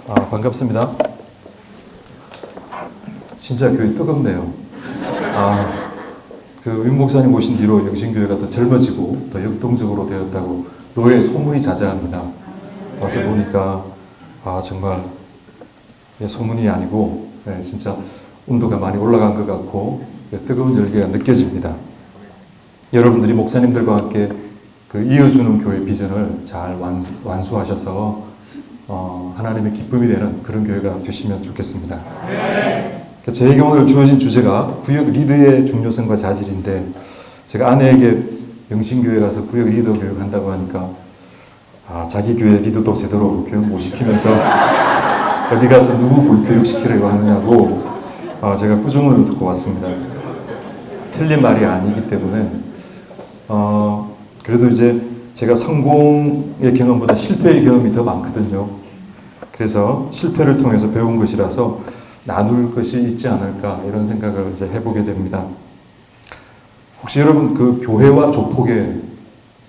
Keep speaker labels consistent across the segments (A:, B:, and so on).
A: 반갑습니다. 진짜 교회 뜨겁네요. 윈 목사님 오신 뒤로 영신교회가 더 젊어지고 더 역동적으로 되었다고 노예 소문이 자자합니다. 와서 보니까 정말 소문이 아니고 진짜 온도가 많이 올라간 것 같고 뜨거운 열기가 느껴집니다. 여러분들이 목사님들과 함께 이어주는 교회 비전을 잘 완수하셔서 하나님의 기쁨이 되는 그런 교회가 되시면 좋겠습니다. 저에게 오늘 주어진 주제가 구역 리더의 중요성과 자질인데, 제가 아내에게 영신교회 가서 구역 리더 교육한다고 하니까 자기 교회 리더도 제대로 교육 못 시키면서 어디 가서 누구 교육시키려고 하느냐고 제가 꾸중을 듣고 왔습니다. 틀린 말이 아니기 때문에 그래도 이제 제가 성공의 경험보다 실패의 경험이 더 많거든요. 그래서 실패를 통해서 배운 것이라서 나눌 것이 있지 않을까 이런 생각을 이제 해보게 됩니다. 혹시 여러분 교회와 조폭의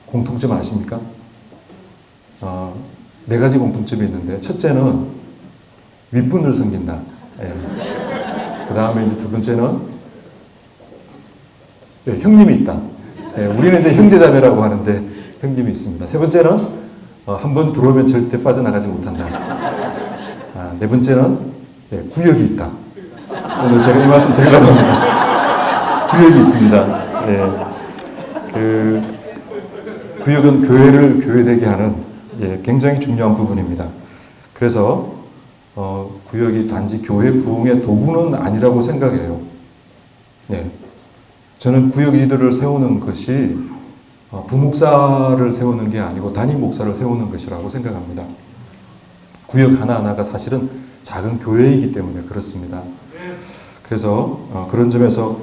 A: 공통점 아십니까? 네 가지 공통점이 있는데, 첫째는 윗분을 섬긴다. 그 다음에 이제 두 번째는 형님이 있다. 우리는 이제 형제자매라고 하는데 형님이 있습니다. 세 번째는 한번 들어오면 절대 빠져나가지 못한다. 네 번째는 구역이 있다. 오늘 제가 이 말씀 드리려고 합니다. 구역이 있습니다. 구역은 교회를 교회되게 하는 굉장히 중요한 부분입니다. 그래서 구역이 단지 교회 부흥의 도구는 아니라고 생각해요. 저는 구역 리더를 세우는 것이 부목사를 세우는 게 아니고 담임 목사를 세우는 것이라고 생각합니다. 구역 하나하나가 사실은 작은 교회이기 때문에 그렇습니다. 그래서 그런 점에서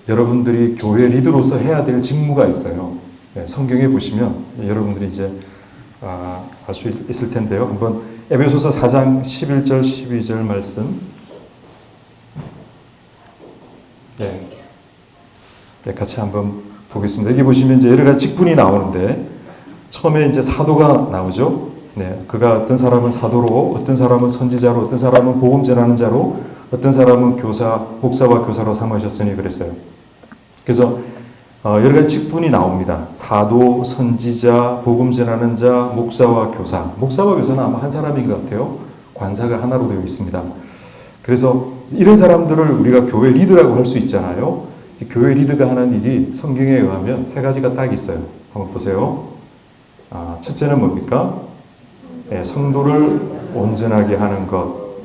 A: 여러분들이 교회 리더로서 해야 될 직무가 있어요. 성경에 보시면 여러분들이 이제 알 수 있을 텐데요. 한번 에베소서 4장 11절 12절 말씀 같이 한번 보겠습니다. 여기 보시면 이제 여러 가지 직분이 나오는데, 처음에 이제 사도가 나오죠. 그가 어떤 사람은 사도로, 어떤 사람은 선지자로, 어떤 사람은 복음 전하는 자로, 어떤 사람은 목사와 교사로 삼으셨으니 그랬어요. 그래서 여러 가지 직분이 나옵니다. 사도, 선지자, 복음 전하는 자, 목사와 교사. 목사와 교사는 아마 한 사람인 것 같아요. 관사가 하나로 되어 있습니다. 그래서 이런 사람들을 우리가 교회 리더라고 할 수 있잖아요. 교회 리더가 하는 일이 성경에 의하면 세 가지가 딱 있어요. 한번 보세요. 첫째는 뭡니까? 성도를 온전하게 하는 것.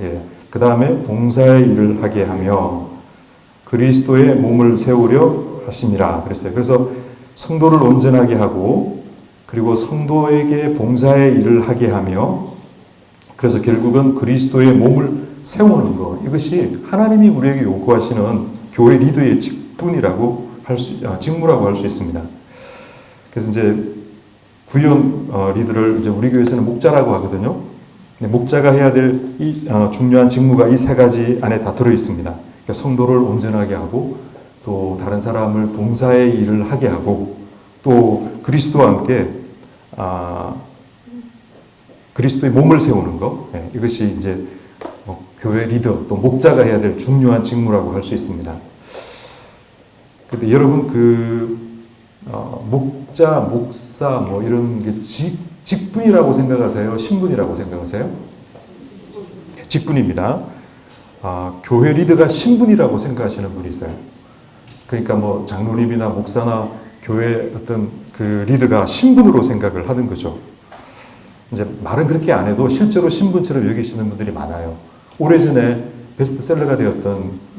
A: 그 다음에 봉사의 일을 하게 하며 그리스도의 몸을 세우려 하심이라 그랬어요. 그래서 성도를 온전하게 하고, 그리고 성도에게 봉사의 일을 하게 하며, 그래서 결국은 그리스도의 몸을 세우는 것. 이것이 하나님이 우리에게 요구하시는 교회 리더의 직분이라고 직무라고 할 수 있습니다. 그래서 이제 구역 리더를 이제 우리 교회에서는 목자라고 하거든요. 목자가 해야 될 이 중요한 직무가 이 세 가지 안에 다 들어 있습니다. 그러니까 성도를 온전하게 하고, 또 다른 사람을 봉사의 일을 하게 하고, 또 그리스도와 함께 그리스도의 몸을 세우는 것. 이것이 이제 교회 리더 또 목자가 해야 될 중요한 직무라고 할 수 있습니다. 근데 여러분 목자, 목사 이런 게 직분이라고 생각하세요? 신분이라고 생각하세요? 직분입니다. 교회 리더가 신분이라고 생각하시는 분이 있어요. 그러니까 장로님이나 목사나 교회 어떤 리더가 신분으로 생각을 하는 거죠. 이제 말은 그렇게 안 해도 실제로 신분처럼 여기시는 분들이 많아요. 오래전에 베스트셀러가 되었던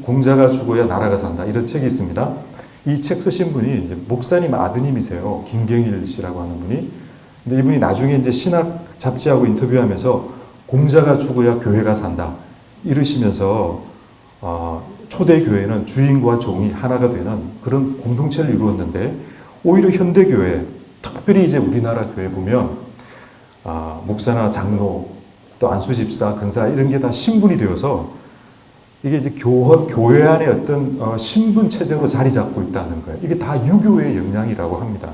A: 공자가 죽어야 나라가 산다, 이런 책이 있습니다. 이 책 쓰신 분이 이제 목사님 아드님이세요. 김경일 씨라고 하는 분이. 근데 이분이 나중에 이제 신학 잡지하고 인터뷰하면서 공자가 죽어야 교회가 산다 이러시면서 초대 교회는 주인과 종이 하나가 되는 그런 공동체를 이루었는데, 오히려 현대 교회, 특별히 이제 우리나라 교회 보면 목사나 장로, 또 안수집사, 근사 이런 게 다 신분이 되어서 이게 이제 교회 안에 어떤 신분 체제로 자리 잡고 있다는 거예요. 이게 다 유교의 영향이라고 합니다.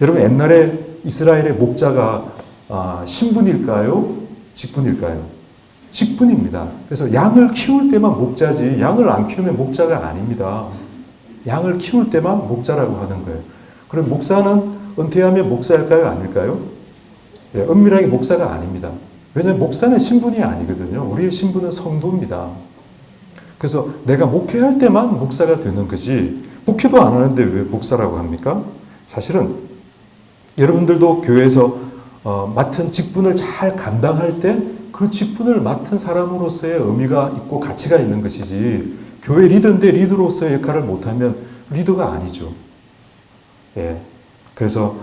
A: 여러분, 옛날에 이스라엘의 목자가 신분일까요? 직분일까요? 직분입니다. 그래서 양을 키울 때만 목자지 양을 안 키우면 목자가 아닙니다. 양을 키울 때만 목자라고 하는 거예요. 그럼 목사는 은퇴하면 목사일까요? 아닐까요? 예, 은밀하게 목사가 아닙니다. 왜냐하면 목사는 신분이 아니거든요. 우리의 신분은 성도입니다. 그래서 내가 목회할 때만 목사가 되는 거지 목회도 안 하는데 왜 목사라고 합니까? 사실은 여러분들도 교회에서 맡은 직분을 잘 감당할 때 그 직분을 맡은 사람으로서의 의미가 있고 가치가 있는 것이지 교회 리더인데 리더로서의 역할을 못하면 리더가 아니죠. 예. 그래서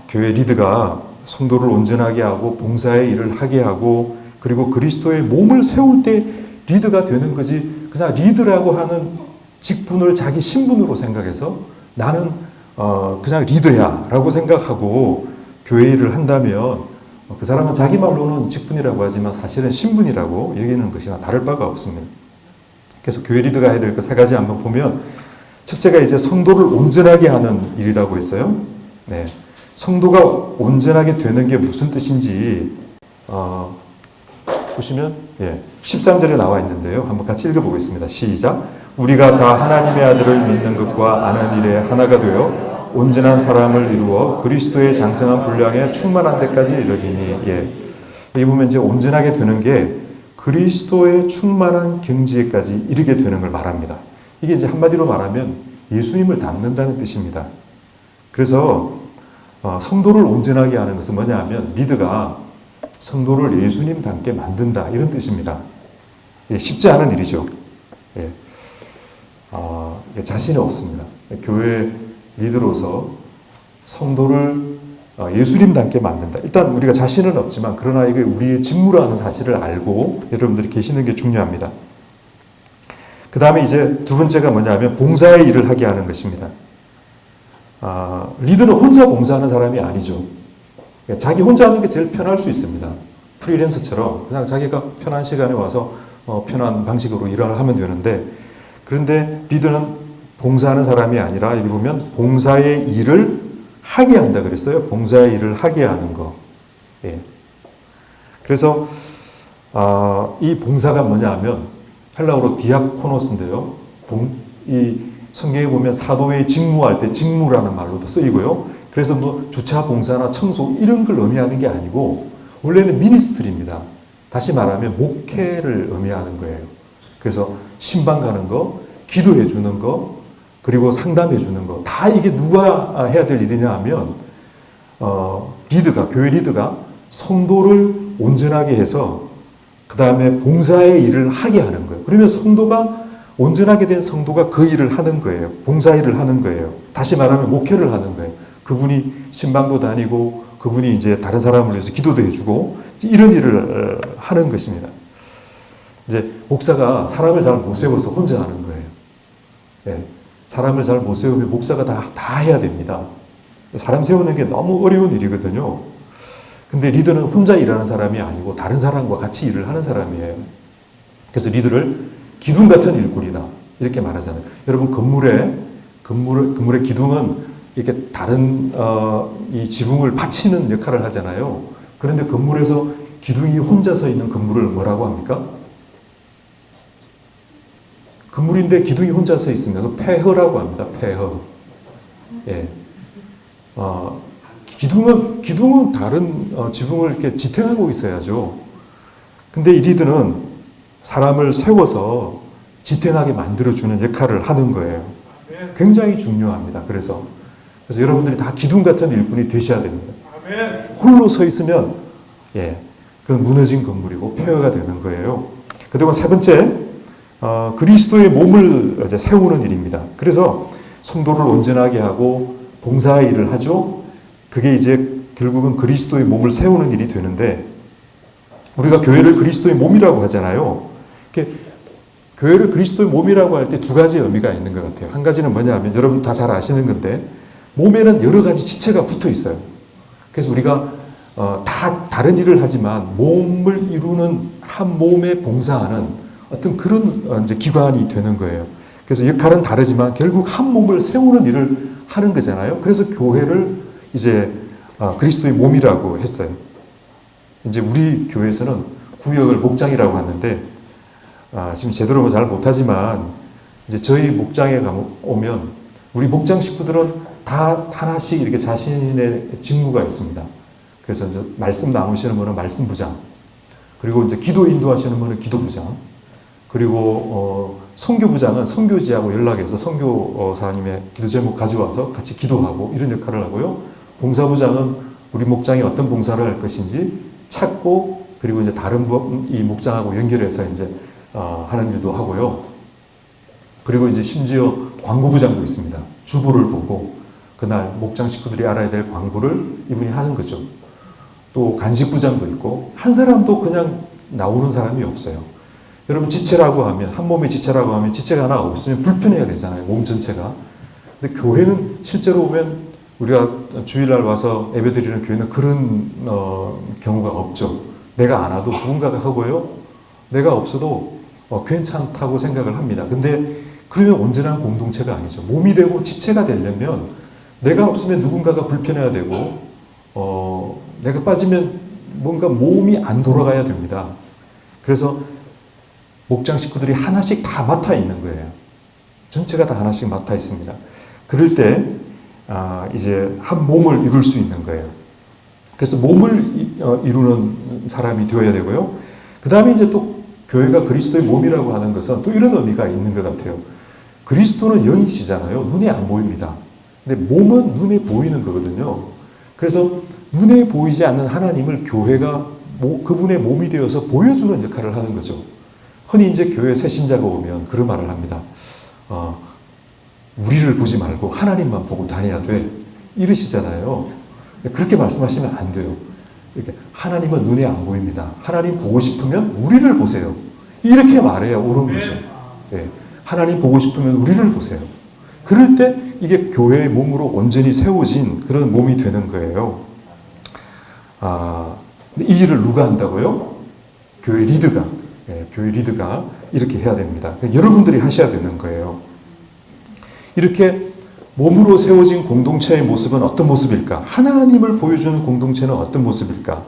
A: 교회 리더가 성도를 온전하게 하고 봉사의 일을 하게 하고 그리고 그리스도의 몸을 세울 때 리더가 되는 거지 그냥 리더라고 하는 직분을 자기 신분으로 생각해서 나는 그냥 리더야 라고 생각하고 교회 일을 한다면 그 사람은 자기 말로는 직분이라고 하지만 사실은 신분이라고 얘기하는 것이나 다를 바가 없습니다. 그래서 교회 리더가 해야 될 그 세 가지 한번 보면 첫째가 이제 성도를 온전하게 하는 일이라고 했어요. 네. 성도가 온전하게 되는 게 무슨 뜻인지 보시면 13절에 나와 있는데요. 한번 같이 읽어보겠습니다. 시작. 우리가 다 하나님의 아들을 믿는 것과 아는 일에 하나가 되어 온전한 사람을 이루어 그리스도의 장성한 분량에 충만한 데까지 이르리니. 여기 보면 이제 온전하게 되는 게 그리스도의 충만한 경지에까지 이르게 되는 걸 말합니다. 이게 이제 한마디로 말하면 예수님을 닮는다는 뜻입니다. 그래서 성도를 온전하게 하는 것은 뭐냐 하면 리더가 성도를 예수님 닮게 만든다 이런 뜻입니다. 쉽지 않은 일이죠. 자신이 없습니다. 교회 리더로서 성도를 예수님 닮게 만든다. 일단 우리가 자신은 없지만 그러나 이게 우리의 직무라는 사실을 알고 여러분들이 계시는 게 중요합니다. 그 다음에 이제 두 번째가 뭐냐면 봉사의 일을 하게 하는 것입니다. 리더는 혼자 봉사하는 사람이 아니죠. 자기 혼자 하는 게 제일 편할 수 있습니다. 프리랜서처럼 그냥 자기가 편한 시간에 와서 편한 방식으로 일을 하면 되는데 그런데 리더는 봉사하는 사람이 아니라 여기 보면 봉사의 일을 하게 한다 그랬어요. 봉사의 일을 하게 하는 거. 그래서 이 봉사가 뭐냐 하면 헬라어로 디아코노스인데요. 이 성경에 보면 사도의 직무할 때 직무라는 말로도 쓰이고요. 그래서 뭐 주차 봉사나 청소 이런 걸 의미하는 게 아니고 원래는 미니스트리입니다. 다시 말하면 목회를 의미하는 거예요. 그래서 신방 가는 거, 기도해 주는 거, 그리고 상담해 주는 거. 다 이게 누가 해야 될 일이냐 하면 리더가, 교회 리더가 성도를 온전하게 해서 그 다음에 봉사의 일을 하게 하는 거예요. 그러면 성도가 온전하게 된 성도가 그 일을 하는 거예요. 봉사 일을 하는 거예요. 다시 말하면 목회를 하는 거예요. 그분이 신방도 다니고 그분이 이제 다른 사람을 위해서 기도도 해주고 이런 일을 하는 것입니다. 이제 목사가 사람을 잘 못 세워서 혼자 하는 거예요. 사람을 잘 못 세우면 목사가 다 해야 됩니다. 사람 세우는 게 너무 어려운 일이거든요. 근데 리더는 혼자 일하는 사람이 아니고 다른 사람과 같이 일을 하는 사람이에요. 그래서 리더를 기둥 같은 일꾼이다 이렇게 말하잖아요. 여러분 건물의 기둥은 이렇게 다른 이 지붕을 받치는 역할을 하잖아요. 그런데 건물에서 기둥이 혼자 서 있는 건물을 뭐라고 합니까? 건물인데 기둥이 혼자 서 있습니다. 그 폐허라고 합니다. 폐허. 기둥은 다른 지붕을 이렇게 지탱하고 있어야죠. 근데 이 리더는 사람을 세워서 지탱하게 만들어주는 역할을 하는 거예요. 굉장히 중요합니다. 그래서 여러분들이 다 기둥 같은 일꾼이 되셔야 됩니다. 홀로 서 있으면 그건 무너진 건물이고 폐허가 되는 거예요. 그리고 세 번째, 그리스도의 몸을 이제 세우는 일입니다. 그래서 성도를 온전하게 하고 봉사의 일을 하죠. 그게 이제 결국은 그리스도의 몸을 세우는 일이 되는데 우리가 교회를 그리스도의 몸이라고 하잖아요. 교회를 그리스도의 몸이라고 할 때 두 가지 의미가 있는 것 같아요. 한 가지는 뭐냐면 여러분 다 잘 아시는 건데 몸에는 여러 가지 지체가 붙어 있어요. 그래서 우리가 다 다른 일을 하지만 몸을 이루는 한 몸에 봉사하는 어떤 그런 이제 기관이 되는 거예요. 그래서 역할은 다르지만 결국 한 몸을 세우는 일을 하는 거잖아요. 그래서 교회를 이제 그리스도의 몸이라고 했어요. 이제 우리 교회에서는 구역을 목장이라고 하는데 지금 제대로 잘 못하지만 이제 저희 목장에 오면 우리 목장 식구들은 다 하나씩 이렇게 자신의 직무가 있습니다. 그래서 이제 말씀 나누시는 분은 말씀부장, 그리고 이제 기도 인도하시는 분은 기도부장, 그리고 선교부장은 선교지하고 연락해서 선교사님의 기도 제목 가져와서 같이 기도하고 이런 역할을 하고요. 봉사부장은 우리 목장이 어떤 봉사를 할 것인지 찾고, 그리고 이제 다른 이 목장하고 연결해서 이제 하는 일도 하고요. 그리고 이제 심지어 광고부장도 있습니다. 주보를 보고 그날 목장 식구들이 알아야 될 광고를 이분이 하는 거죠. 또 간식부장도 있고, 한 사람도 그냥 나오는 사람이 없어요. 여러분, 지체라고 하면, 한 몸의 지체라고 하면 지체가 하나 없으면 불편해야 되잖아요. 몸 전체가. 근데 교회는 실제로 보면 우리가 주일날 와서 예배드리는 교회는 그런 경우가 없죠. 내가 안 와도 누군가가 하고요. 내가 없어도 괜찮다고 생각을 합니다. 근데 그러면 온전한 공동체가 아니죠. 몸이 되고 지체가 되려면 내가 없으면 누군가가 불편해야 되고 내가 빠지면 뭔가 몸이 안 돌아가야 됩니다. 그래서 목장 식구들이 하나씩 다 맡아 있는 거예요. 전체가 다 하나씩 맡아 있습니다. 그럴 때 이제 한 몸을 이룰 수 있는 거예요. 그래서 몸을 이루는 사람이 되어야 되고요. 그 다음에 이제 또 교회가 그리스도의 몸이라고 하는 것은 또 이런 의미가 있는 것 같아요. 그리스도는 영이시잖아요. 눈에 안 보입니다. 근데 몸은 눈에 보이는 거거든요. 그래서 눈에 보이지 않는 하나님을 교회가 그분의 몸이 되어서 보여주는 역할을 하는 거죠. 흔히 이제 교회 새 신자가 오면 그런 말을 합니다. 우리를 보지 말고 하나님만 보고 다녀야 돼. 이러시잖아요. 그렇게 말씀하시면 안 돼요. 이렇게 하나님은 눈에 안 보입니다. 하나님 보고 싶으면 우리를 보세요. 이렇게 말해야 옳은 거죠. 네. 하나님 보고 싶으면 우리를 보세요. 그럴 때 이게 교회의 몸으로 온전히 세워진 그런 몸이 되는 거예요. 근데 이 일을 누가 한다고요? 교회 리더가. 네, 교회 리더가 이렇게 해야 됩니다. 여러분들이 하셔야 되는 거예요. 이렇게 몸으로 세워진 공동체의 모습은 어떤 모습일까? 하나님을 보여주는 공동체는 어떤 모습일까?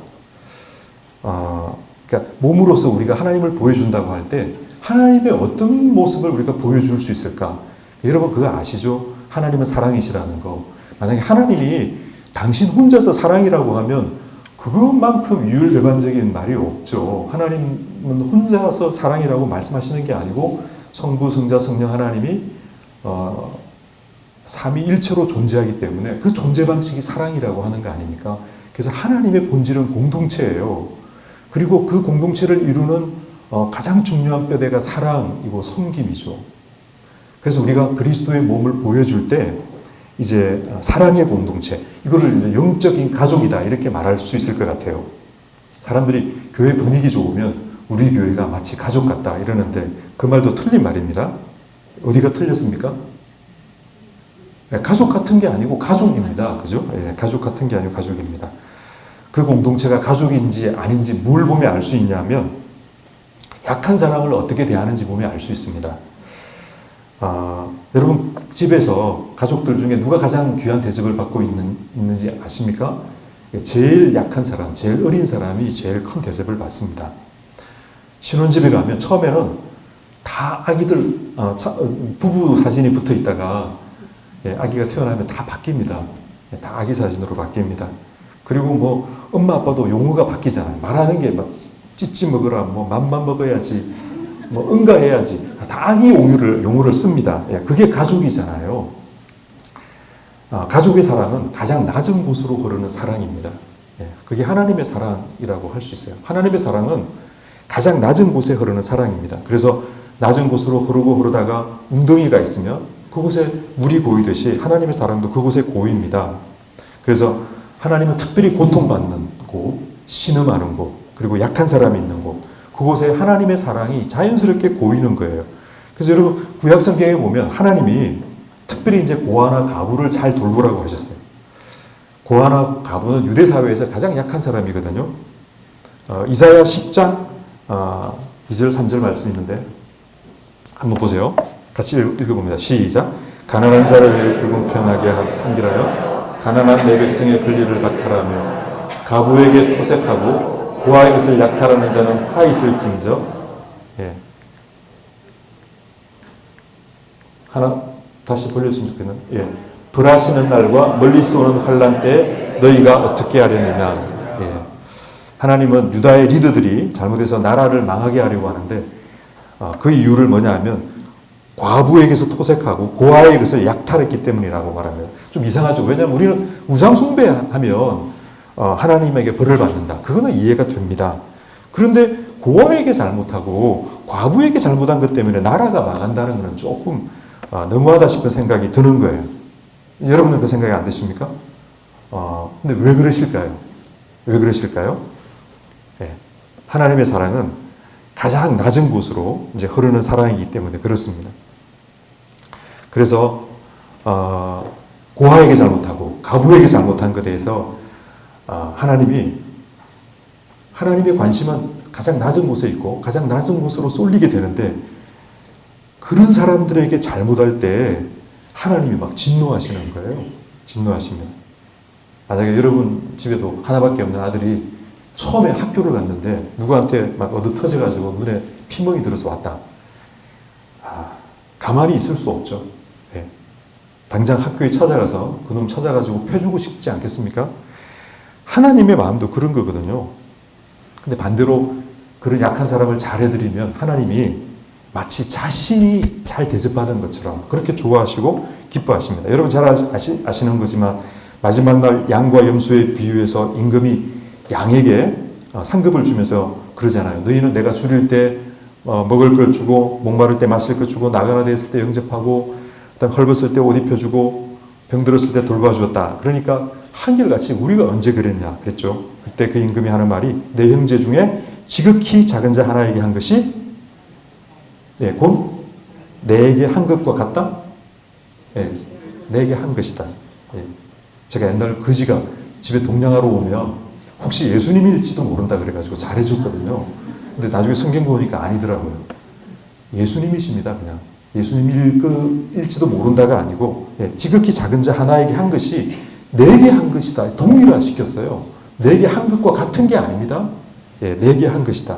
A: 그러니까 몸으로서 우리가 하나님을 보여준다고 할 때 하나님의 어떤 모습을 우리가 보여줄 수 있을까? 여러분 그거 아시죠? 하나님은 사랑이시라는 거. 만약에 하나님이 당신 혼자서 사랑이라고 하면 그것만큼 유율배반적인 말이 없죠. 하나님은 혼자서 사랑이라고 말씀하시는 게 아니고 성부, 성자, 성령 하나님이 삼위일체로 존재하기 때문에 그 존재 방식이 사랑이라고 하는 거 아닙니까? 그래서 하나님의 본질은 공동체예요. 그리고 그 공동체를 이루는 가장 중요한 뼈대가 사랑이고 섬김이죠. 그래서 우리가 그리스도의 몸을 보여줄 때 이제 사랑의 공동체, 이거를 이제 영적인 가족이다 이렇게 말할 수 있을 것 같아요. 사람들이 교회 분위기 좋으면 우리 교회가 마치 가족 같다 이러는데 그 말도 틀린 말입니다. 어디가 틀렸습니까? 가족 같은 게 아니고 가족입니다. 그죠? 예, 가족 같은 게 아니고 가족입니다. 그 공동체가 가족인지 아닌지 뭘 보면 알 수 있냐면 약한 사람을 어떻게 대하는지 보면 알 수 있습니다. 여러분 집에서 가족들 중에 누가 가장 귀한 대접을 받고 있는지 아십니까? 제일 약한 사람, 제일 어린 사람이 제일 큰 대접을 받습니다. 신혼집에 가면 처음에는 다 아기들 부부 사진이 붙어 있다가 아기가 태어나면 다 바뀝니다. 다 아기 사진으로 바뀝니다. 그리고 뭐 엄마 아빠도 용어가 바뀌잖아요. 말하는 게 막 찢지 먹으라, 뭐 맘만 먹어야지, 뭐 응가해야지. 다 아기 용어를 씁니다. 그게 가족이잖아요. 가족의 사랑은 가장 낮은 곳으로 흐르는 사랑입니다. 그게 하나님의 사랑이라고 할 수 있어요. 하나님의 사랑은 가장 낮은 곳에 흐르는 사랑입니다. 그래서 낮은 곳으로 흐르다가 웅덩이가 있으면 그곳에 물이 고이듯이 하나님의 사랑도 그곳에 고입니다. 그래서 하나님은 특별히 고통받는 곳, 신음하는 곳, 그리고 약한 사람이 있는 곳, 그곳에 하나님의 사랑이 자연스럽게 고이는 거예요. 그래서 여러분 구약 성경에 보면 하나님이 특별히 이제 고아나 가부를 잘 돌보라고 하셨어요. 고아나 가부는 유대 사회에서 가장 약한 사람이거든요. 이사야 10장 2절 3절 말씀이 있는데 한번 보세요. 같이 읽어봅니다. 시작. 가난한 자를 위해 불공평하게 한 길하여 가난한 내 백성의 권리를 박탈하며 가부에게 토색하고 고아의 것을 약탈하는 자는 화 있을징저. 예. 하나 다시 돌렸으면 좋겠는. 예. 불하시는 날과 멀리서 오는 환란 때에 너희가 어떻게 하려느냐. 예. 하나님은 유다의 리더들이 잘못해서 나라를 망하게 하려고 하는데 그 이유를 뭐냐 하면 과부에게서 토색하고 고아의 것을 약탈했기 때문이라고 말합니다. 좀 이상하죠. 왜냐하면 우리는 우상 숭배하면 하나님에게 벌을 받는다. 그거는 이해가 됩니다. 그런데 고아에게 잘못하고 과부에게 잘못한 것 때문에 나라가 망한다는 것은 조금 너무하다 싶은 생각이 드는 거예요. 여러분은 그 생각이 안 드십니까? 근데 왜 그러실까요? 왜 그러실까요? 네. 하나님의 사랑은 가장 낮은 곳으로 이제 흐르는 사랑이기 때문에 그렇습니다. 그래서 고아에게 잘못하고 가부에게 잘못한 것에 대해서 하나님의 관심은 가장 낮은 곳에 있고 가장 낮은 곳으로 쏠리게 되는데 그런 사람들에게 잘못할 때 하나님이 막 진노하시는 거예요. 진노하십니다. 만약에 여러분 집에도 하나밖에 없는 아들이 처음에 학교를 갔는데 누구한테 막 얻어 터져가지고 눈에 피멍이 들어서 왔다. 가만히 있을 수 없죠. 네. 당장 학교에 찾아가서 그놈 찾아가지고 패주고 싶지 않겠습니까? 하나님의 마음도 그런 거거든요. 근데 반대로 그런 약한 사람을 잘해드리면 하나님이 마치 자신이 잘 대접받은 것처럼 그렇게 좋아하시고 기뻐하십니다. 여러분 잘 아시는 거지만 마지막 날 양과 염소의 비유에서 임금이 양에게 상급을 주면서 그러잖아요. 너희는 내가 줄일 때 먹을 걸 주고 목마를 때 마실 걸 주고 나가나 되었을 때 영접하고 그다음 헐벗을 때 옷 입혀주고 병들었을 때 돌봐주었다. 그러니까 한결같이 우리가 언제 그랬냐 그랬죠. 그때 그 임금이 하는 말이 내 형제 중에 지극히 작은 자 하나에게 한 것이 곧 내게 한 것과 같다. 내게 한 것이다. 제가 옛날 그지가 집에 동냥하러 오면 혹시 예수님일지도 모른다 그래가지고 잘해줬거든요. 근데 나중에 성경 보니까 아니더라고요. 예수님이십니다. 그냥 예수님일지도 모른다가 아니고 지극히 작은 자 하나에게 한 것이 내게 한 것이다. 동일화 시켰어요. 내게 한 것과 같은 게 아닙니다. 내게 한 것이다.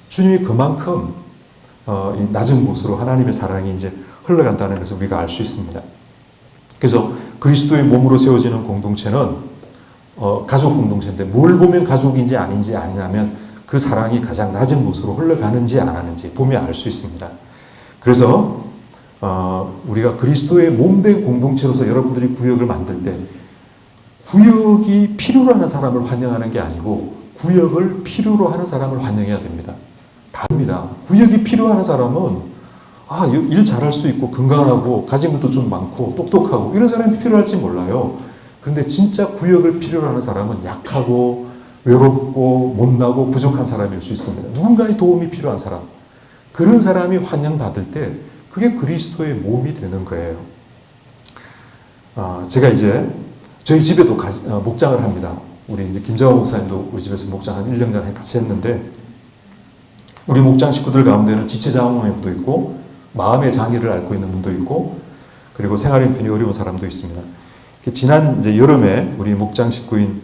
A: 주님이 그만큼 이 낮은 곳으로 하나님의 사랑이 이제 흘러간다는 것을 우리가 알 수 있습니다. 그래서 그리스도의 몸으로 세워지는 공동체는 가족 공동체인데 뭘 보면 가족인지 아닌지 아니냐면 그 사랑이 가장 낮은 곳으로 흘러가는지 안 하는지 보면 알 수 있습니다. 그래서 우리가 그리스도의 몸된 공동체로서 여러분들이 구역을 만들 때 구역이 필요로 하는 사람을 환영하는 게 아니고 구역을 필요로 하는 사람을 환영해야 됩니다. 다릅니다. 구역이 필요한 사람은 일 잘할 수 있고 건강하고 가진 것도 좀 많고 똑똑하고 이런 사람이 필요할지 몰라요. 그런데 진짜 구역을 필요로 하는 사람은 약하고 외롭고 못나고 부족한 사람일 수 있습니다. 누군가의 도움이 필요한 사람. 그런 사람이 환영받을 때 그게 그리스도의 몸이 되는 거예요. 제가 이제 저희 집에도 목장을 합니다. 우리 이제 김정호 목사님도 우리 집에서 목장 한 1년 전에 같이 했는데 우리 목장 식구들 가운데는 지체장애인 분도 있고 마음의 장애를 앓고 있는 분도 있고 그리고 생활 형편이 어려운 사람도 있습니다. 지난 이제 여름에 우리 목장 식구인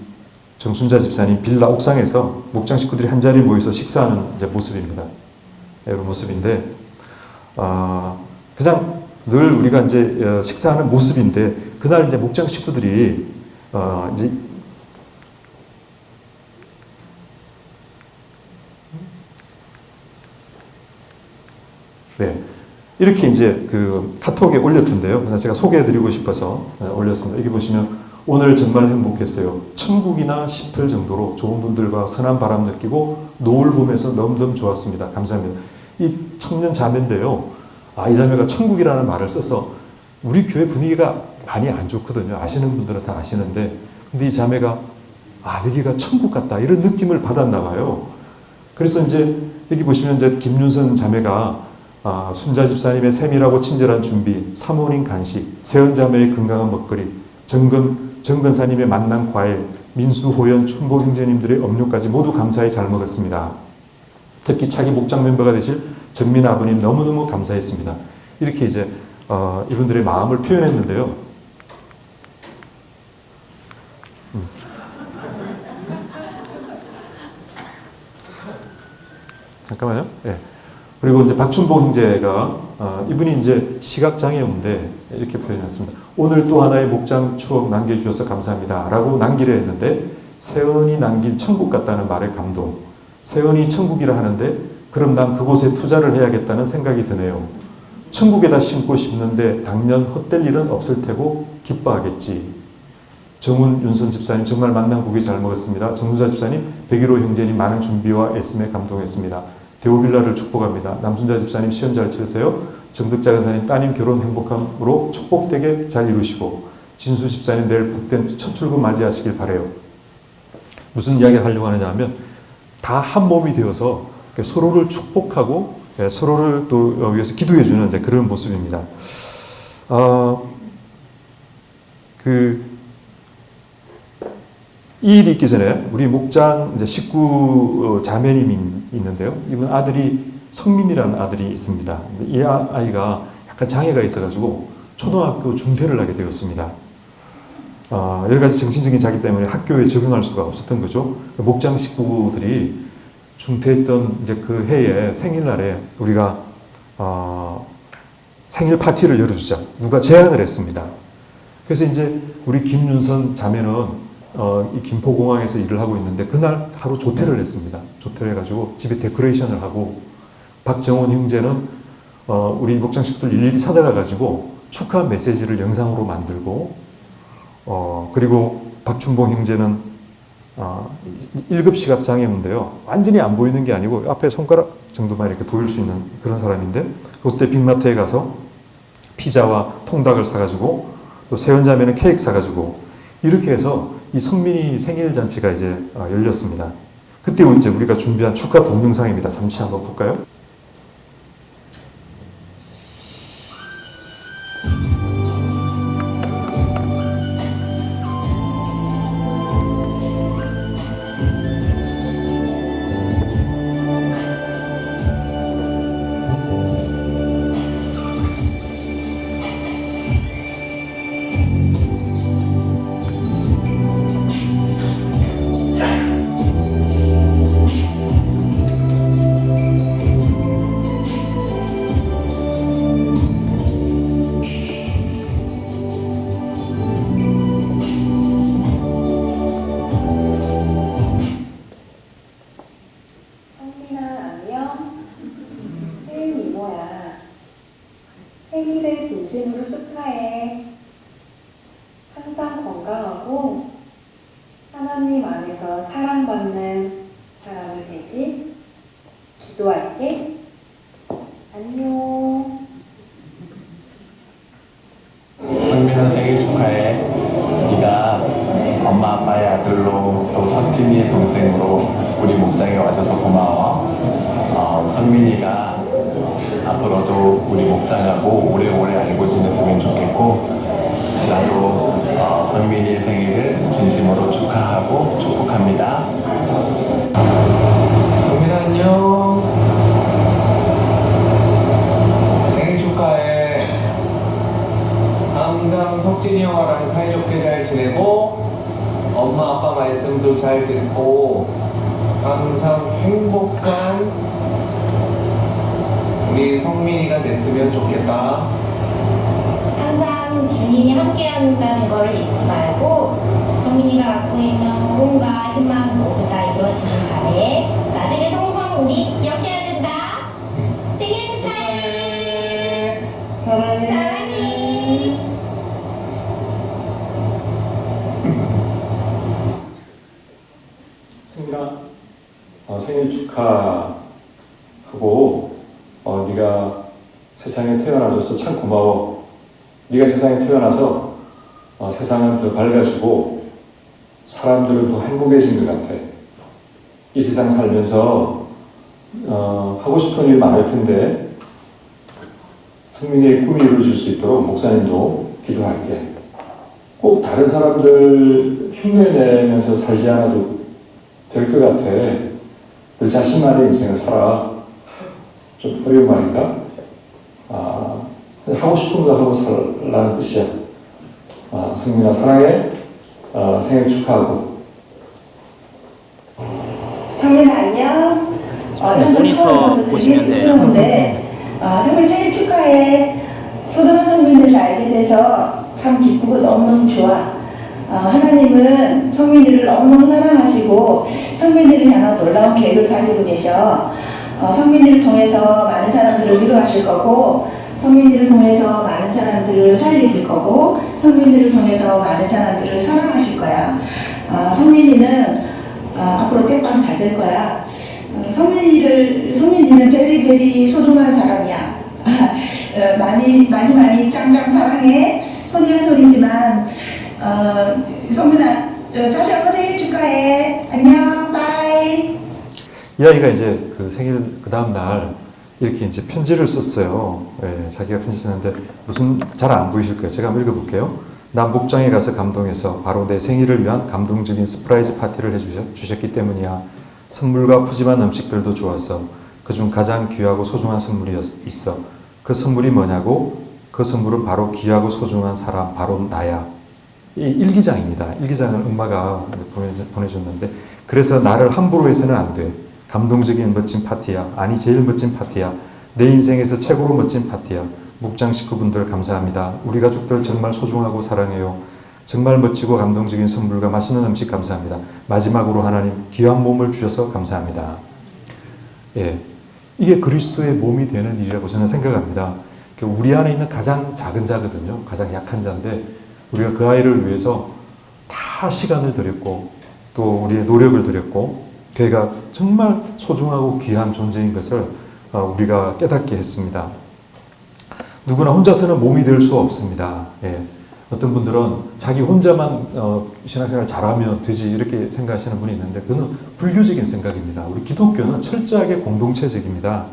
A: 정순자 집사님 빌라 옥상에서 목장 식구들이 한 자리에 모여서 식사하는 이제 모습입니다. 이런 모습인데 그냥 늘 우리가 이제 식사하는 모습인데 그날 이제 목장 식구들이 이제 이렇게 이제 그 카톡에 올렸던데요. 그래서 제가 소개해드리고 싶어서 올렸습니다. 여기 보시면 오늘 정말 행복했어요. 천국이나 싶을 정도로 좋은 분들과 선한 바람 느끼고 노을 보면서 너무너무 좋았습니다. 감사합니다. 이 청년 자매인데요. 이 자매가 천국이라는 말을 써서 우리 교회 분위기가 많이 안 좋거든요. 아시는 분들은 다 아시는데 근데 이 자매가 여기가 천국 같다 이런 느낌을 받았나 봐요. 그래서 이제 여기 보시면 이제 김윤선 자매가 순자 집사님의 세밀하고 친절한 준비, 사모님 간식, 세연자매의 건강한 먹거리, 정근사님의 만난 과일, 민수, 호연, 춘보 형제님들의 음료까지 모두 감사히 잘 먹었습니다. 특히 차기 목장 멤버가 되실 정민 아버님 너무너무 감사했습니다. 이렇게 이제 이분들의 마음을 표현했는데요. 잠깐만요. 예. 그리고 이제 박춘봉 형제가 이분이 이제 시각장애인데 이렇게 표현했습니다. 오늘 또 하나의 목장 추억 남겨주셔서 감사합니다. 라고 남기려 했는데 세연이 남긴 천국 같다는 말에 감동. 세연이 천국이라 하는데 그럼 난 그곳에 투자를 해야겠다는 생각이 드네요. 천국에다 심고 싶는데 당연 헛될 일은 없을 테고 기뻐하겠지. 정훈, 윤선 집사님 정말 만난 고기 잘 먹었습니다. 정수자 집사님, 백일호 형제님 많은 준비와 애씀에 감동했습니다. 대오빌라를 축복합니다. 남순자 집사님 시험 잘 치르세요. 정득자 간사님 따님 결혼 행복함으로 축복되게 잘 이루시고 진수 집사님 내일 복된 첫 출근 맞이하시길 바래요. 무슨 이야기를 하려고 하느냐 하면 다 한 몸이 되어서 서로를 축복하고 서로를 또 위해서 기도해주는 이제 그런 모습입니다. 이 일이 있기 전에 우리 목장 이제 식구 자매님이 있는데요. 이분 아들이 성민이라는 아들이 있습니다. 이 아이가 약간 장애가 있어가지고 초등학교 중퇴를 하게 되었습니다. 여러 가지 정신적인 자기 때문에 학교에 적응할 수가 없었던 거죠. 목장 식구들이 중퇴했던 이제 그 해에 생일날에 우리가 생일 파티를 열어주자 누가 제안을 했습니다. 그래서 이제 우리 김윤선 자매는 이 김포공항에서 일을 하고 있는데 그날 하루 조퇴를 했습니다. 조퇴를 해가지고 집에 데코레이션을 하고 박정원 형제는 우리 목장 식구들 일일이 찾아가가지고 축하 메시지를 영상으로 만들고 그리고 박춘봉 형제는 1급 시각장애인데요. 완전히 안 보이는 게 아니고 앞에 손가락 정도만 이렇게 보일 수 있는 그런 사람인데 그때 빅마트에 가서 피자와 통닭을 사가지고 또 세연자매는 케이크 사가지고 이렇게 해서 이 성민이 생일 잔치가 이제 열렸습니다. 그때 이제 우리가 준비한 축하 동영상입니다. 잠시 한번 볼까요?
B: 생일을 진심으로 축하해. 항상 건강하고 하나님 안에서 사랑받는 사람이 되길 기도할게. 안녕.
C: 성민아 생일 축하해. 네가 엄마 아빠의 아들로 또 석진이의 동생으로 우리 목장에 와줘서 고마워. 성민이가 앞으로도 우리 목장하고 오래오래 알고 지냈으면 좋겠고 나도 성민이의 생일을 진심으로 축하하고 축복합니다.
D: 성민아 안녕. 생일 축하해. 항상 석진이 형아랑 사이좋게 잘 지내고 엄마 아빠 말씀도 잘 듣고 항상 행복한 우리 성민이가 됐으면 좋겠다.
E: 항상 주님이 함께한다는 것을 잊지 말고 성민이가 갖고 있는 꿈과 희망 모두 다 이루어지길 바래. 나중에 성공 우리 기억해야 된다. 생일 축하해. 사랑해.
A: 성민아 생일 축하하고 네가 세상에 태어나줘서 참 고마워. 네가 세상에 태어나서 세상은 더 밝아지고 사람들은 더 행복해진 것 같아. 이 세상 살면서 하고 싶은 일 많을 텐데 성민이의 꿈이 이루어질 수 있도록 목사님도 기도할게. 꼭 다른 사람들 흉내내면서 살지 않아도 될 것 같아. 너 자신만의 인생을 살아. 좀 어려운 말인가? 하고 싶은 거 하고 살라는 뜻이야. 성민아 사랑해. 생일 축하하고.
B: 성민아 안녕.
F: 이런 걸 처음 봐서 되게
G: 보시면 돼요.
F: 쑥스러운데 성민 생일 축하해. 소중한 성민들을 알게 돼서 참 기쁘고 너무너무 좋아. 하나님은 성민이를 너무너무 사랑하시고 성민이를 향한 놀라운 계획을 가지고 계셔. 성민이를 통해서 많은 사람들을 위로하실 거고, 성민이를 통해서 많은 사람들을 살리실 거고, 성민이를 통해서 많은 사람들을 사랑하실 거야. 성민이는 앞으로 깨빵 잘 될 거야. 성민이는 베리 소중한 사람이야. 많이 짱짱 사랑해. 소리야 소리지만 성민아 다시 한번 생일 축하해. 안녕. 바이.
A: 이 아이가 이제 그 생일 그 다음 날 이렇게 이제 편지를 썼어요. 예, 자기가 편지 썼는데 무슨 잘 안 보이실 거예요. 제가 한번 읽어볼게요. 나 목장에 가서 감동해서 바로 내 생일을 위한 감동적인 서프라이즈 파티를 해주셨기 때문이야. 선물과 푸짐한 음식들도 좋았어. 그중 가장 귀하고 소중한 선물이 있어. 그 선물이 뭐냐고? 그 선물은 바로 귀하고 소중한 사람, 바로 나야. 이 일기장입니다. 일기장을 엄마가 보내줬는데, 그래서 나를 함부로 해서는 안 돼. 감동적인 멋진 파티야. 아니 제일 멋진 파티야. 내 인생에서 최고로 멋진 파티야. 목장 식구분들 감사합니다. 우리 가족들 정말 소중하고 사랑해요. 정말 멋지고 감동적인 선물과 맛있는 음식 감사합니다. 마지막으로 하나님 귀한 몸을 주셔서 감사합니다. 예, 이게 그리스도의 몸이 되는 일이라고 저는 생각합니다. 우리 안에 있는 가장 작은 자거든요. 가장 약한 자인데 우리가 그 아이를 위해서 다 시간을 들였고 또 우리의 노력을 들였고 걔가 정말 소중하고 귀한 존재인 것을 우리가 깨닫게 했습니다. 누구나 혼자서는 몸이 될 수 없습니다. 예. 어떤 분들은 자기 혼자만 신앙생활 잘하면 되지 이렇게 생각하시는 분이 있는데 그건 불교적인 생각입니다. 우리 기독교는 철저하게 공동체적입니다.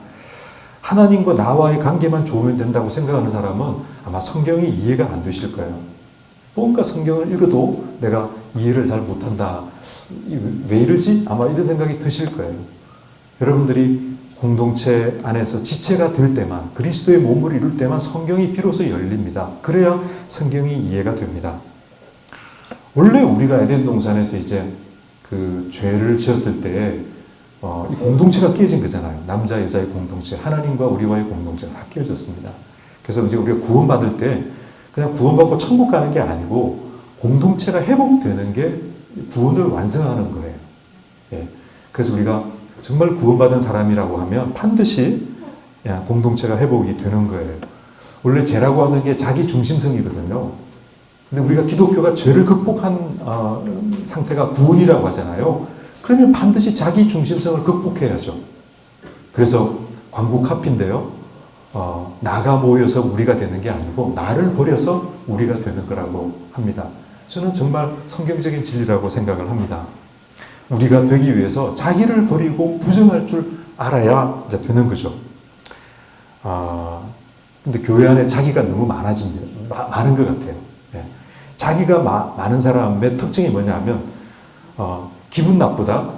A: 하나님과 나와의 관계만 좋으면 된다고 생각하는 사람은 아마 성경이 이해가 안 되실 거예요. 뭔가 성경을 읽어도 내가 이해를 잘 못한다. 왜 이러지? 아마 이런 생각이 드실 거예요. 여러분들이 공동체 안에서 지체가 될 때만, 그리스도의 몸을 이룰 때만 성경이 비로소 열립니다. 그래야 성경이 이해가 됩니다. 원래 우리가 에덴 동산에서 이제 그 죄를 지었을 때 이 공동체가 깨진 거잖아요. 남자 여자의 공동체, 하나님과 우리와의 공동체가 다 깨졌습니다. 그래서 이제 우리가 구원받을 때 그냥 구원받고 천국 가는 게 아니고 공동체가 회복되는 게 구원을 완성하는 거예요. 예. 그래서 우리가 정말 구원받은 사람이라고 하면 반드시 공동체가 회복이 되는 거예요. 원래 죄라고 하는 게 자기 중심성이거든요. 근데 우리가 기독교가 죄를 극복한 상태가 구원이라고 하잖아요. 그러면 반드시 자기 중심성을 극복해야죠. 그래서 광고 카피인데요. 나가 모여서 우리가 되는 게 아니고 나를 버려서 우리가 되는 거라고 합니다. 저는 정말 성경적인 진리라고 생각을 합니다. 우리가 되기 위해서 자기를 버리고 부정할 줄 알아야 이제 되는 거죠. 근데 교회 안에 자기가 너무 많아집니다. 많은 것 같아요. 예. 자기가 많은 사람의 특징이 뭐냐면, 기분 나쁘다,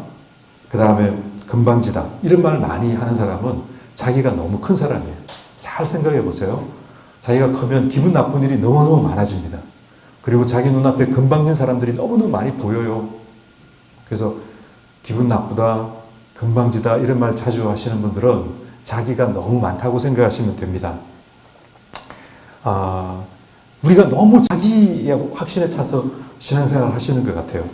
A: 그 다음에 건방지다, 이런 말 많이 하는 사람은 자기가 너무 큰 사람이에요. 잘 생각해 보세요. 자기가 크면 기분 나쁜 일이 너무너무 많아집니다. 그리고 자기 눈앞에 건방진 사람들이 너무너무 많이 보여요. 그래서 기분 나쁘다, 건방지다 이런 말 자주 하시는 분들은 자기가 너무 많다고 생각하시면 됩니다. 우리가 너무 자기의 확신에 차서 신앙생활을 하시는 것 같아요.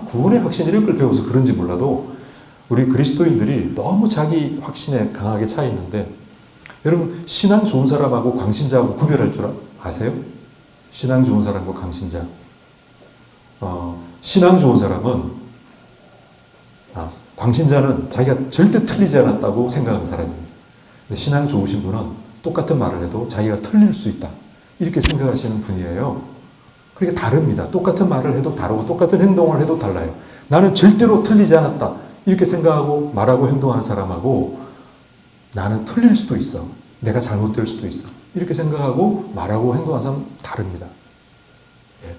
A: 구원의 확신 이런 걸 배워서 그런지 몰라도 우리 그리스도인들이 너무 자기 확신에 강하게 차 있는데 여러분 신앙 좋은 사람하고 광신자하고 구별할 줄 아세요? 신앙 좋은 사람과 광신자. 신앙 좋은 사람은 광신자는 자기가 절대 틀리지 않았다고 생각하는 사람입니다. 근데 신앙 좋으신 분은 똑같은 말을 해도 자기가 틀릴 수 있다. 이렇게 생각하시는 분이에요. 그러니까 다릅니다. 똑같은 말을 해도 다르고 똑같은 행동을 해도 달라요. 나는 절대로 틀리지 않았다. 이렇게 생각하고 말하고 행동하는 사람하고 나는 틀릴 수도 있어. 내가 잘못될 수도 있어. 이렇게 생각하고 말하고 행동하는 사람은 다릅니다. 예.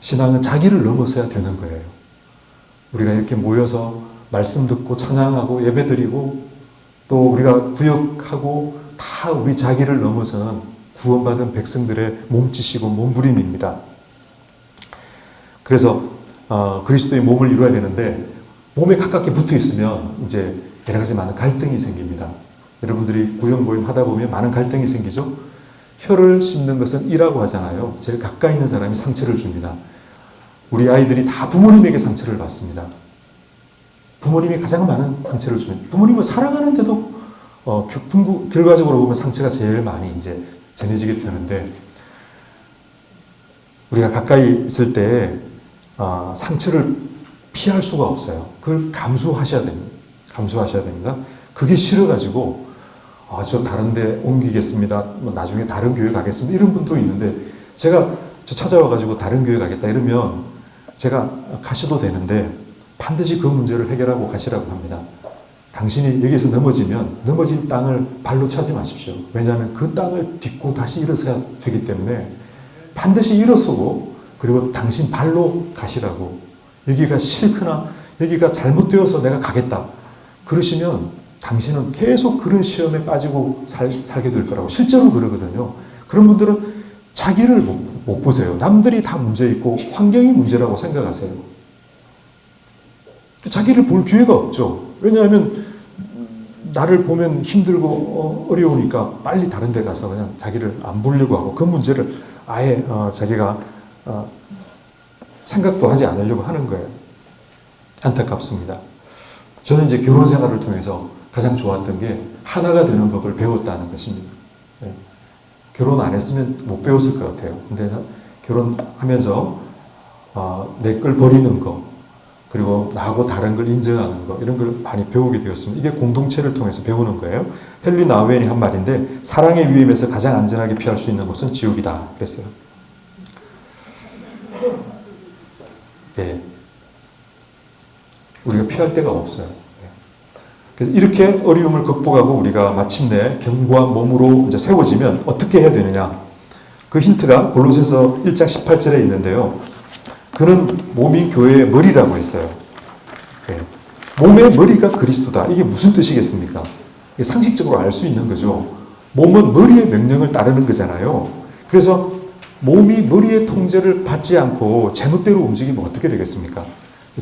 A: 신앙은 자기를 넘어서야 되는 거예요. 우리가 이렇게 모여서 말씀 듣고 찬양하고 예배드리고 또 우리가 구역하고 다 우리 자기를 넘어서는 구원받은 백성들의 몸짓이고 몸부림입니다. 그래서 그리스도의 몸을 이루어야 되는데 몸에 가깝게 붙어 있으면 이제 여러 가지 많은 갈등이 생깁니다. 여러분들이 구형모임 하다 보면 많은 갈등이 생기죠. 혀를 씹는 것은 이라고 하잖아요. 제일 가까이 있는 사람이 상처를 줍니다. 우리 아이들이 다 부모님에게 상처를 받습니다. 부모님이 가장 많은 상처를 주는, 부모님을 사랑하는데도 결과적으로 보면 상처가 제일 많이 이제 전해지게 되는데, 우리가 가까이 있을 때 상처를 피할 수가 없어요. 그걸 감수하셔야 됩니다. 감수하셔야 됩니다. 그게 싫어가지고 저 다른 데 옮기겠습니다. 뭐 나중에 다른 교회 가겠습니다. 이런 분도 있는데, 제가 저 찾아와가지고 다른 교회 가겠다 이러면 제가 가셔도 되는데 반드시 그 문제를 해결하고 가시라고 합니다. 당신이 여기에서 넘어지면 넘어진 땅을 발로 차지 마십시오. 왜냐하면 그 땅을 딛고 다시 일어서야 되기 때문에 반드시 일어서고, 그리고 당신 발로 가시라고. 여기가 싫거나 여기가 잘못되어서 내가 가겠다 그러시면 당신은 계속 그런 시험에 빠지고 살게 될 거라고. 실제로 그러거든요. 그런 분들은 자기를 못 보세요. 남들이 다 문제 있고 환경이 문제라고 생각하세요. 자기를 볼 기회가 없죠. 왜냐하면 나를 보면 힘들고 어려우니까 빨리 다른 데 가서 그냥 자기를 안 보려고 하고, 그 문제를 아예 자기가 생각도 하지 않으려고 하는 거예요. 안타깝습니다. 저는 이제 결혼 생활을 통해서 가장 좋았던 게 하나가 되는 법을 배웠다는 것입니다. 네. 결혼 안 했으면 못 배웠을 것 같아요. 근데 결혼하면서 내 걸 버리는 거, 그리고 나하고 다른 걸 인정하는 거, 이런 걸 많이 배우게 되었습니다. 이게 공동체를 통해서 배우는 거예요. 헨리 나우엔이 한 말인데, 사랑의 위험에서 가장 안전하게 피할 수 있는 곳은 지옥이다 그랬어요. 네. 우리가 피할 데가 없어요. 그래서 이렇게 어려움을 극복하고 우리가 마침내 견고한 몸으로 이제 세워지면 어떻게 해야 되느냐? 그 힌트가 골로새서 1장 18절에 있는데요. 그는 몸이 교회의 머리라고 했어요. 네. 몸의 머리가 그리스도다. 이게 무슨 뜻이겠습니까? 이게 상식적으로 알 수 있는 거죠. 몸은 머리의 명령을 따르는 거잖아요. 그래서 몸이 머리의 통제를 받지 않고 제멋대로 움직이면 어떻게 되겠습니까?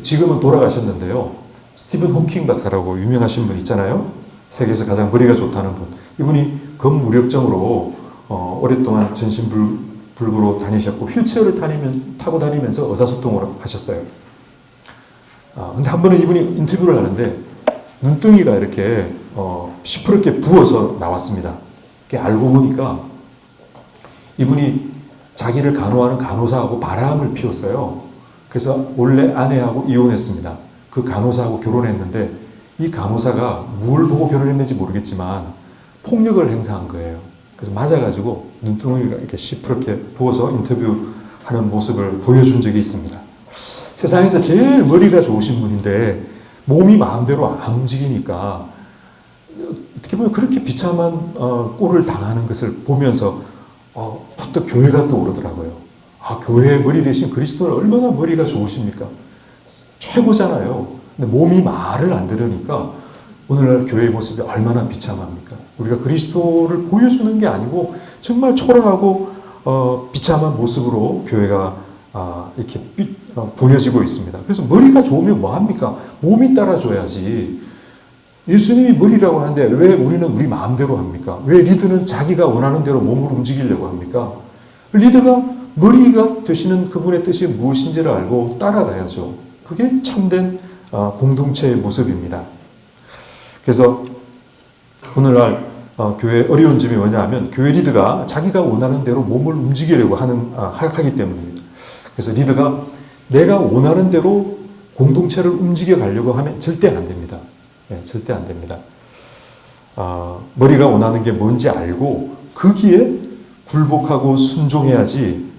A: 지금은 돌아가셨는데요. 스티븐 호킹 박사라고 유명하신 분 있잖아요. 세계에서 가장 머리가 좋다는 분. 이분이 검무력증으로 오랫동안 전신불구로 다니셨고 휠체어를 타고 다니면서 의사소통을 하셨어요. 근데 한 번은 이분이 인터뷰를 하는데 눈덩이가 이렇게 시퍼렇게 부어서 나왔습니다. 알고 보니까 이분이 자기를 간호하는 간호사하고 바람을 피웠어요. 그래서 원래 아내하고 이혼했습니다. 그 간호사하고 결혼했는데 이 간호사가 뭘 보고 결혼했는지 모르겠지만 폭력을 행사한 거예요. 그래서 맞아가지고 눈덩이가 이렇게 시퍼렇게 부어서 인터뷰하는 모습을 보여준 적이 있습니다. 세상에서 제일 머리가 좋으신 분인데 몸이 마음대로 안 움직이니까 어떻게 보면 그렇게 비참한 꼴을 당하는 것을 보면서 부터 교회가 떠오르더라고요. 교회의 머리 대신 그리스도는 얼마나 머리가 좋으십니까? 최고잖아요. 근데 몸이 말을 안 들으니까 오늘날 교회의 모습이 얼마나 비참합니까? 우리가 그리스도를 보여주는 게 아니고 정말 초라하고 비참한 모습으로 교회가 이렇게 보여지고 있습니다. 그래서 머리가 좋으면 뭐합니까? 몸이 따라줘야지. 예수님이 머리라고 하는데 왜 우리는 우리 마음대로 합니까? 왜 리더는 자기가 원하는 대로 몸을 움직이려고 합니까? 리더가 머리가 되시는 그분의 뜻이 무엇인지를 알고 따라가야죠. 그게 참된 공동체의 모습입니다. 그래서 오늘날 교회의 어려운 점이 뭐냐 하면 교회 리더가 자기가 원하는 대로 몸을 움직이려고 하기 때문입니다. 그래서 리더가 내가 원하는 대로 공동체를 움직여 가려고 하면 절대 안 됩니다. 네, 절대 안 됩니다. 머리가 원하는 게 뭔지 알고 거기에 굴복하고 순종해야지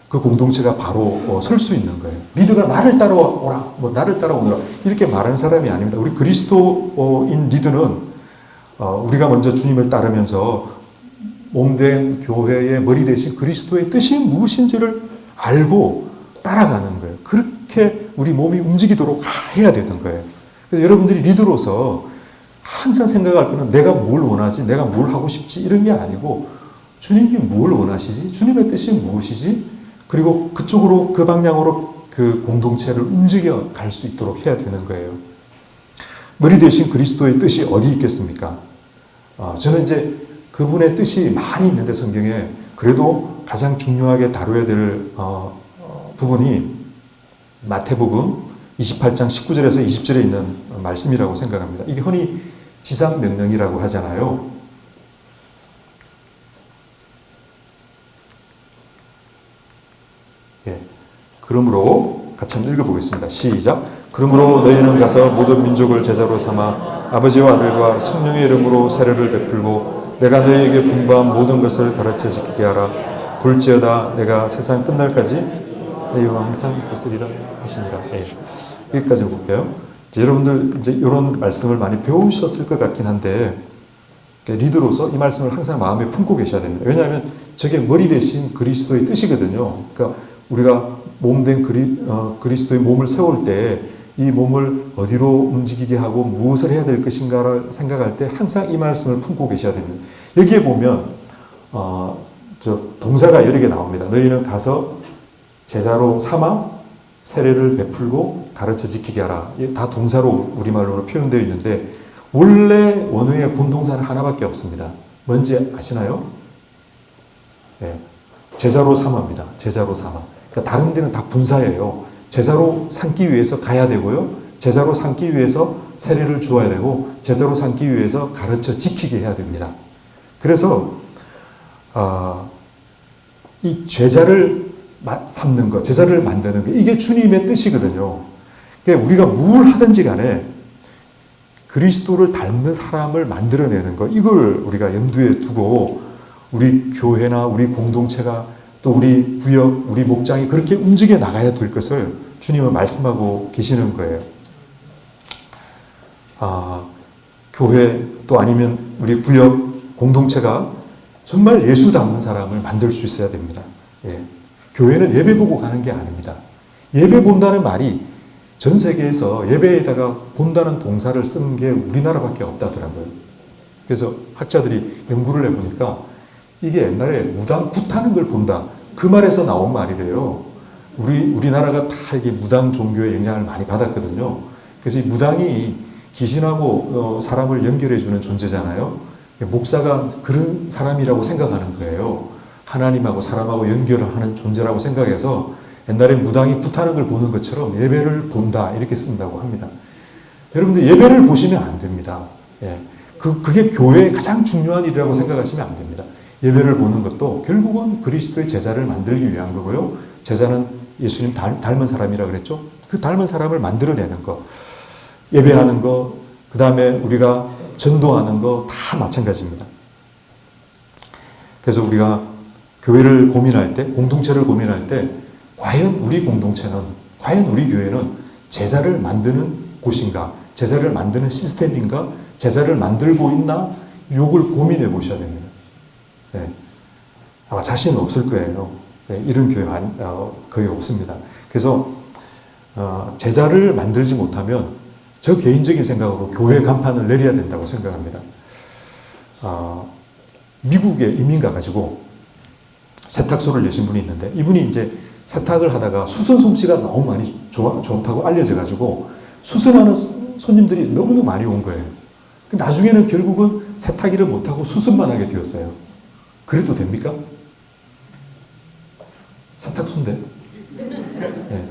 A: 그 공동체가 바로 설 수 있는 거예요. 리더가 나를 따라오라, 나를 따라오느라 이렇게 말하는 사람이 아닙니다. 우리 그리스도인 리더는 우리가 먼저 주님을 따르면서 몸된 교회의 머리 대신 그리스도의 뜻이 무엇인지를 알고 따라가는 거예요. 그렇게 우리 몸이 움직이도록 해야 되는 거예요. 그래서 여러분들이 리더로서 항상 생각할 거는 내가 뭘 원하지, 내가 뭘 하고 싶지 이런 게 아니고 주님이 뭘 원하시지, 주님의 뜻이 무엇이지, 그리고 그쪽으로 그 방향으로 그 공동체를 움직여 갈 수 있도록 해야 되는 거예요. 머리 대신 그리스도의 뜻이 어디 있겠습니까? 저는 이제 그분의 뜻이 많이 있는데 성경에 그래도 가장 중요하게 다뤄야 될 부분이 마태복음 28장 19절에서 20절에 있는 말씀이라고 생각합니다. 이게 흔히 지상명령이라고 하잖아요. 예. 그러므로 같이 한번 읽어보겠습니다. 시작. 그러므로 너희는 가서 모든 민족을 제자로 삼아 아버지와 아들과 성령의 이름으로 세례를 베풀고 내가 너희에게 분부한 모든 것을 가르쳐 지키게 하라. 볼지어다 내가 세상 끝날까지 너희와 항상 있으리라 하시니라. 예. 여기까지 볼게요. 여러분들 이제 이런 말씀을 많이 배우셨을 것 같긴 한데 리더로서 이 말씀을 항상 마음에 품고 계셔야 됩니다. 왜냐하면 저게 머리 대신 그리스도의 뜻이거든요. 그러니까 우리가 몸된 그리스도의 몸을 세울 때 이 몸을 어디로 움직이게 하고 무엇을 해야 될 것인가를 생각할 때 항상 이 말씀을 품고 계셔야 됩니다. 여기에 보면 동사가 여러 개 나옵니다. 너희는 가서 제자로 삼아 세례를 베풀고 가르쳐 지키게 하라. 다 동사로 우리말로 표현되어 있는데 원래 원어의 본동사는 하나밖에 없습니다. 뭔지 아시나요? 네. 제자로 삼아입니다. 제자로 삼아. 그러니까 다른 데는 다 분사예요. 제자로 삼기 위해서 가야 되고요. 제자로 삼기 위해서 세례를 주어야 되고 제자로 삼기 위해서 가르쳐 지키게 해야 됩니다. 그래서 이 제자를 삼는 것, 제자를 만드는 것, 이게 주님의 뜻이거든요. 그러니까 우리가 뭘 하든지 간에 그리스도를 닮는 사람을 만들어내는 것, 이걸 우리가 염두에 두고 우리 교회나 우리 공동체가 또 우리 구역, 우리 목장이 그렇게 움직여 나가야 될 것을 주님은 말씀하고 계시는 거예요. 교회 또 아니면 우리 구역, 공동체가 정말 예수 닮는 사람을 만들 수 있어야 됩니다. 예. 교회는 예배 보고 가는 게 아닙니다. 예배 본다는 말이 전 세계에서 예배에다가 본다는 동사를 쓰는 게 우리나라밖에 없다더라고요. 그래서 학자들이 연구를 해보니까 이게 옛날에 무당 굿하는 걸 본다. 그 말에서 나온 말이래요. 우리나라가 다 이게 무당 종교의 영향을 많이 받았거든요. 그래서 이 무당이 귀신하고 사람을 연결해주는 존재잖아요. 목사가 그런 사람이라고 생각하는 거예요. 하나님하고 사람하고 연결을 하는 존재라고 생각해서 옛날에 무당이 굿하는 걸 보는 것처럼 예배를 본다 이렇게 쓴다고 합니다. 여러분들 예배를 보시면 안 됩니다. 예. 그게 교회의 가장 중요한 일이라고 생각하시면 안 됩니다. 예배를 보는 것도 결국은 그리스도의 제자를 만들기 위한 거고요. 제자는 예수님 닮은 사람이라 그랬죠. 그 닮은 사람을 만들어내는 거. 예배하는 거, 그 다음에 우리가 전도하는 거 다 마찬가지입니다. 그래서 우리가 교회를 고민할 때, 공동체를 고민할 때 과연 우리 공동체는, 과연 우리 교회는 제자를 만드는 곳인가, 제자를 만드는 시스템인가, 제자를 만들고 있나, 이걸 고민해 보셔야 됩니다. 네. 아마 자신은 없을 거예요. 네, 이런 교회 거의 없습니다. 그래서 제자를 만들지 못하면 저 개인적인 생각으로 교회 간판을 내려야 된다고 생각합니다. 미국에 이민 가가지고 세탁소를 여신 분이 있는데 이분이 이제 세탁을 하다가 수선 솜씨가 너무 많이 좋다고 알려져가지고 수선하는 손님들이 너무너무 많이 온 거예요. 나중에는 결국은 세탁 일을 못하고 수선만 하게 되었어요. 그래도 됩니까? 세탁소인데? 네.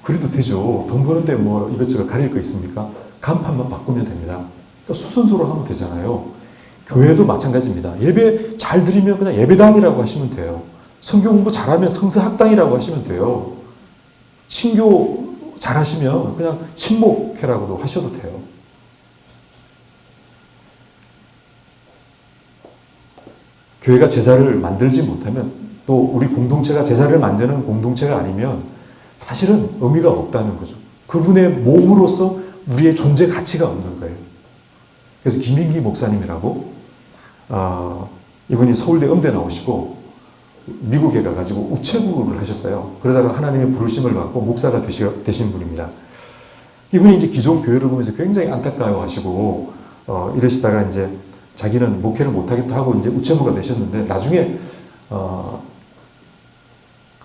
A: 그래도 되죠. 돈 버는데 뭐 이것저것 가릴 거 있습니까? 간판만 바꾸면 됩니다. 그러니까 수선소로 하면 되잖아요. 교회도 마찬가지입니다. 예배 잘 드리면 그냥 예배당이라고 하시면 돼요. 성경 공부 잘하면 성서학당이라고 하시면 돼요. 친교 잘하시면 그냥 친목회라고도 하셔도 돼요. 교회가 제자를 만들지 못하면 또 우리 공동체가 제자를 만드는 공동체가 아니면 사실은 의미가 없다는 거죠. 그분의 몸으로서 우리의 존재 가치가 없는 거예요. 그래서 김인기 목사님이라고 이분이 서울대 음대 나오시고 미국에 가가지고 우체국을 하셨어요. 그러다가 하나님의 부르심을 받고 목사가 되신 분입니다. 이분이 이제 기존 교회를 보면서 굉장히 안타까워하시고 이러시다가 이제 자기는 목회를 못하겠다 하고 이제 우체부가 되셨는데 나중에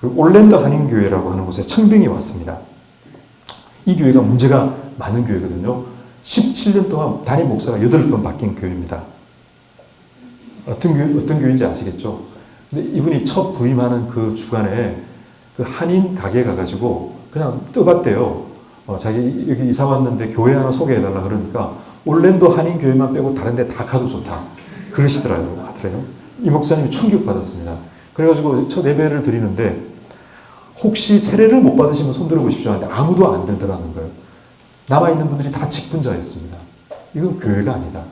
A: 그 올랜도 한인교회라고 하는 곳에 청빙이 왔습니다. 이 교회가 문제가 많은 교회거든요. 17년 동안 담임 목사가 8번 바뀐 교회입니다. 어떤 교회인지 아시겠죠? 근데 이분이 첫 부임하는 그 주간에 그 한인 가게에 가가지고 그냥 떠봤대요. 자기 여기 이사 왔는데 교회 하나 소개해달라 그러니까 올랜도 한인 교회만 빼고 다른 데 다 가도 좋다. 그러시더라고요. 이 목사님이 충격받았습니다. 그래가지고 첫 예배를 드리는데 혹시 세례를 못 받으시면 손 들어보십시오 하는데 아무도 안 들더라는 거예요. 남아있는 분들이 다 직분자였습니다. 이건 교회가 아니다.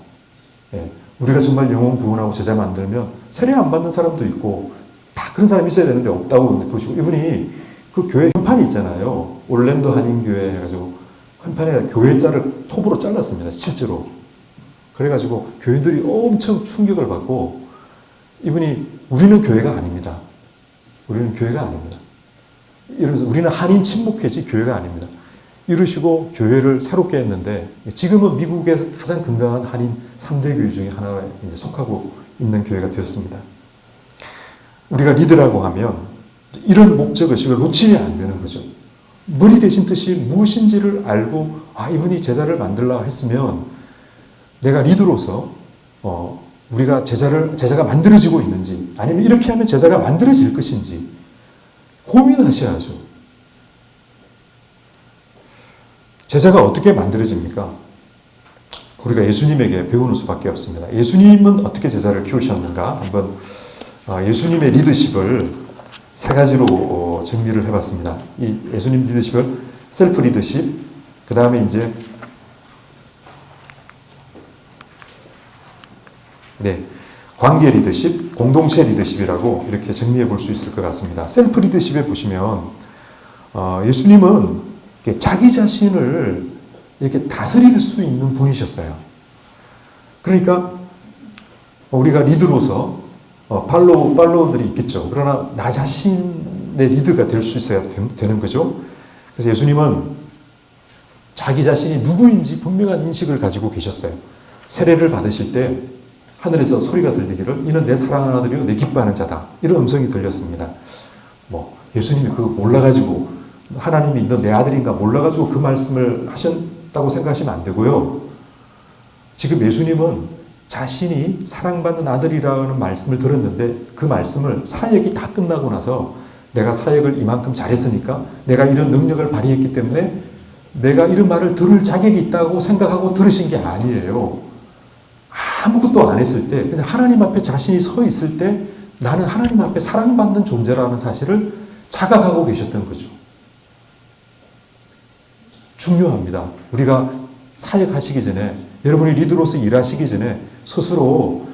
A: 예. 우리가 정말 영혼 구원하고 제자 만들면 세례 안 받는 사람도 있고 다 그런 사람이 있어야 되는데 없다고 보시고 이분이 그 교회 현판이 있잖아요. 올랜도 한인교회 해가지고 현판에 교회자를 톱으로 잘랐습니다. 실제로. 그래가지고 교인들이 엄청 충격을 받고 이분이 우리는 교회가 아닙니다. 우리는 교회가 아닙니다. 이러면서 우리는 한인 친목회지 교회가 아닙니다. 이러시고 교회를 새롭게 했는데 지금은 미국에서 가장 건강한 한인 3대 교회 중에 하나에 이제 속하고 있는 교회가 되었습니다. 우리가 리더라고 하면 이런 목적의식을 놓치면 안 되는 거죠. 머리 대신 뜻이 무엇인지를 알고 이분이 제자를 만들라 했으면 내가 리더로서 우리가 제자가 만들어지고 있는지 아니면 이렇게 하면 제자가 만들어질 것인지 고민하셔야죠. 제자가 어떻게 만들어집니까? 우리가 예수님에게 배우는 수밖에 없습니다. 예수님은 어떻게 제자를 키우셨는가? 한번 예수님의 리더십을 3가지로 정리를 해봤습니다. 이 예수님 리더십을 셀프 리더십, 그 다음에 이제 관계 리더십, 공동체 리더십이라고 이렇게 정리해 볼 수 있을 것 같습니다. 셀프 리더십에 보시면 예수님은 자기 자신을 이렇게 다스릴 수 있는 분이셨어요. 그러니까 우리가 리더로서 팔로우들이 있겠죠. 그러나 나 자신의 리더가 될 수 있어야 되는 거죠. 그래서 예수님은 자기 자신이 누구인지 분명한 인식을 가지고 계셨어요. 세례를 받으실 때 하늘에서 소리가 들리기를 이는 내 사랑하는 아들이요 내 기뻐하는 자다. 이런 음성이 들렸습니다. 예수님이 그거 몰라가지고 하나님이 너 내 아들인가 몰라가지고 그 말씀을 하셨다고 생각하시면 안 되고요. 지금 예수님은 자신이 사랑받는 아들이라는 말씀을 들었는데 그 말씀을 사역이 다 끝나고 나서 내가 사역을 이만큼 잘했으니까 내가 이런 능력을 발휘했기 때문에 내가 이런 말을 들을 자격이 있다고 생각하고 들으신 게 아니에요. 아무것도 안 했을 때 그냥 하나님 앞에 자신이 서 있을 때 나는 하나님 앞에 사랑받는 존재라는 사실을 자각하고 계셨던 거죠. 중요합니다. 우리가 사역하시기 전에 여러분이 리더로서 일하시기 전에 스스로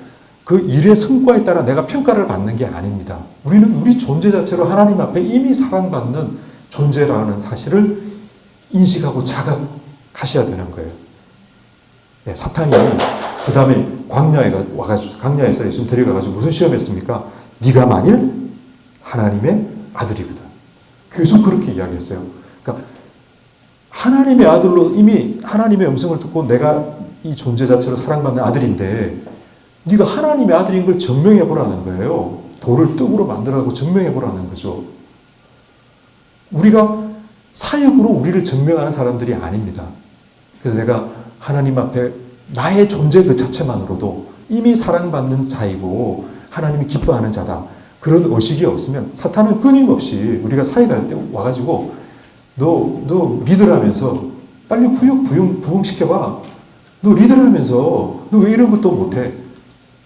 A: 그 일의 성과에 따라 내가 평가를 받는 게 아닙니다. 우리는 우리 존재 자체로 하나님 앞에 이미 사랑받는 존재라는 사실을 인식하고 자각하셔야 되는 거예요. 사탄이 그 다음에 광야에서 예수님 데려가가지고 무슨 시험했습니까? 네가 만일 하나님의 아들이거든. 계속 그렇게 이야기했어요. 그러니까 하나님의 아들로 이미 하나님의 음성을 듣고 내가 이 존재 자체로 사랑받는 아들인데 네가 하나님의 아들인 걸 증명해 보라는 거예요. 돌을 떡으로 만들라고 증명해 보라는 거죠. 우리가 사역으로 우리를 증명하는 사람들이 아닙니다. 그래서 내가 하나님 앞에 나의 존재 그 자체만으로도 이미 사랑받는 자이고 하나님이 기뻐하는 자다. 그런 의식이 없으면 사탄은 끊임없이 우리가 사역할 때 와가지고 너 리더라면서 빨리 부흥시켜봐. 너 리더라면서 너 왜 이런 것도 못해?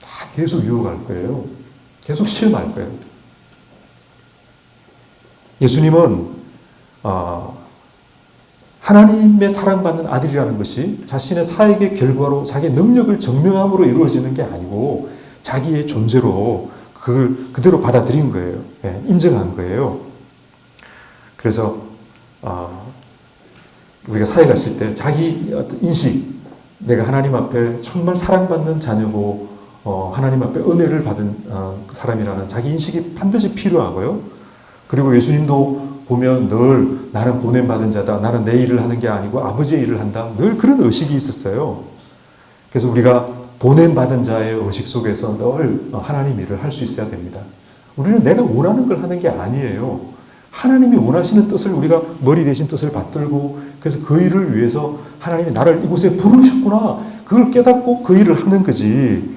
A: 다 계속 유혹할 거예요. 계속 시험할 거예요. 예수님은 하나님의 사랑받는 아들이라는 것이 자신의 사역의 결과로 자기의 능력을 증명함으로 이루어지는 게 아니고 자기의 존재로 그걸 그대로 받아들인 거예요. 인정한 거예요. 그래서 우리가 사역하실 때 자기 인식, 내가 하나님 앞에 정말 사랑받는 자녀고 하나님 앞에 은혜를 받은 사람이라는 자기 인식이 반드시 필요하고요. 그리고 예수님도 보면 늘 나는 보냄받은 자다. 나는 내 일을 하는 게 아니고 아버지의 일을 한다. 늘 그런 의식이 있었어요. 그래서 우리가 보냄받은 자의 의식 속에서 늘 하나님 일을 할 수 있어야 됩니다. 우리는 내가 원하는 걸 하는 게 아니에요. 하나님이 원하시는 뜻을 우리가 머리 대신 뜻을 받들고 그래서 그 일을 위해서 하나님이 나를 이곳에 부르셨구나. 그걸 깨닫고 그 일을 하는 거지.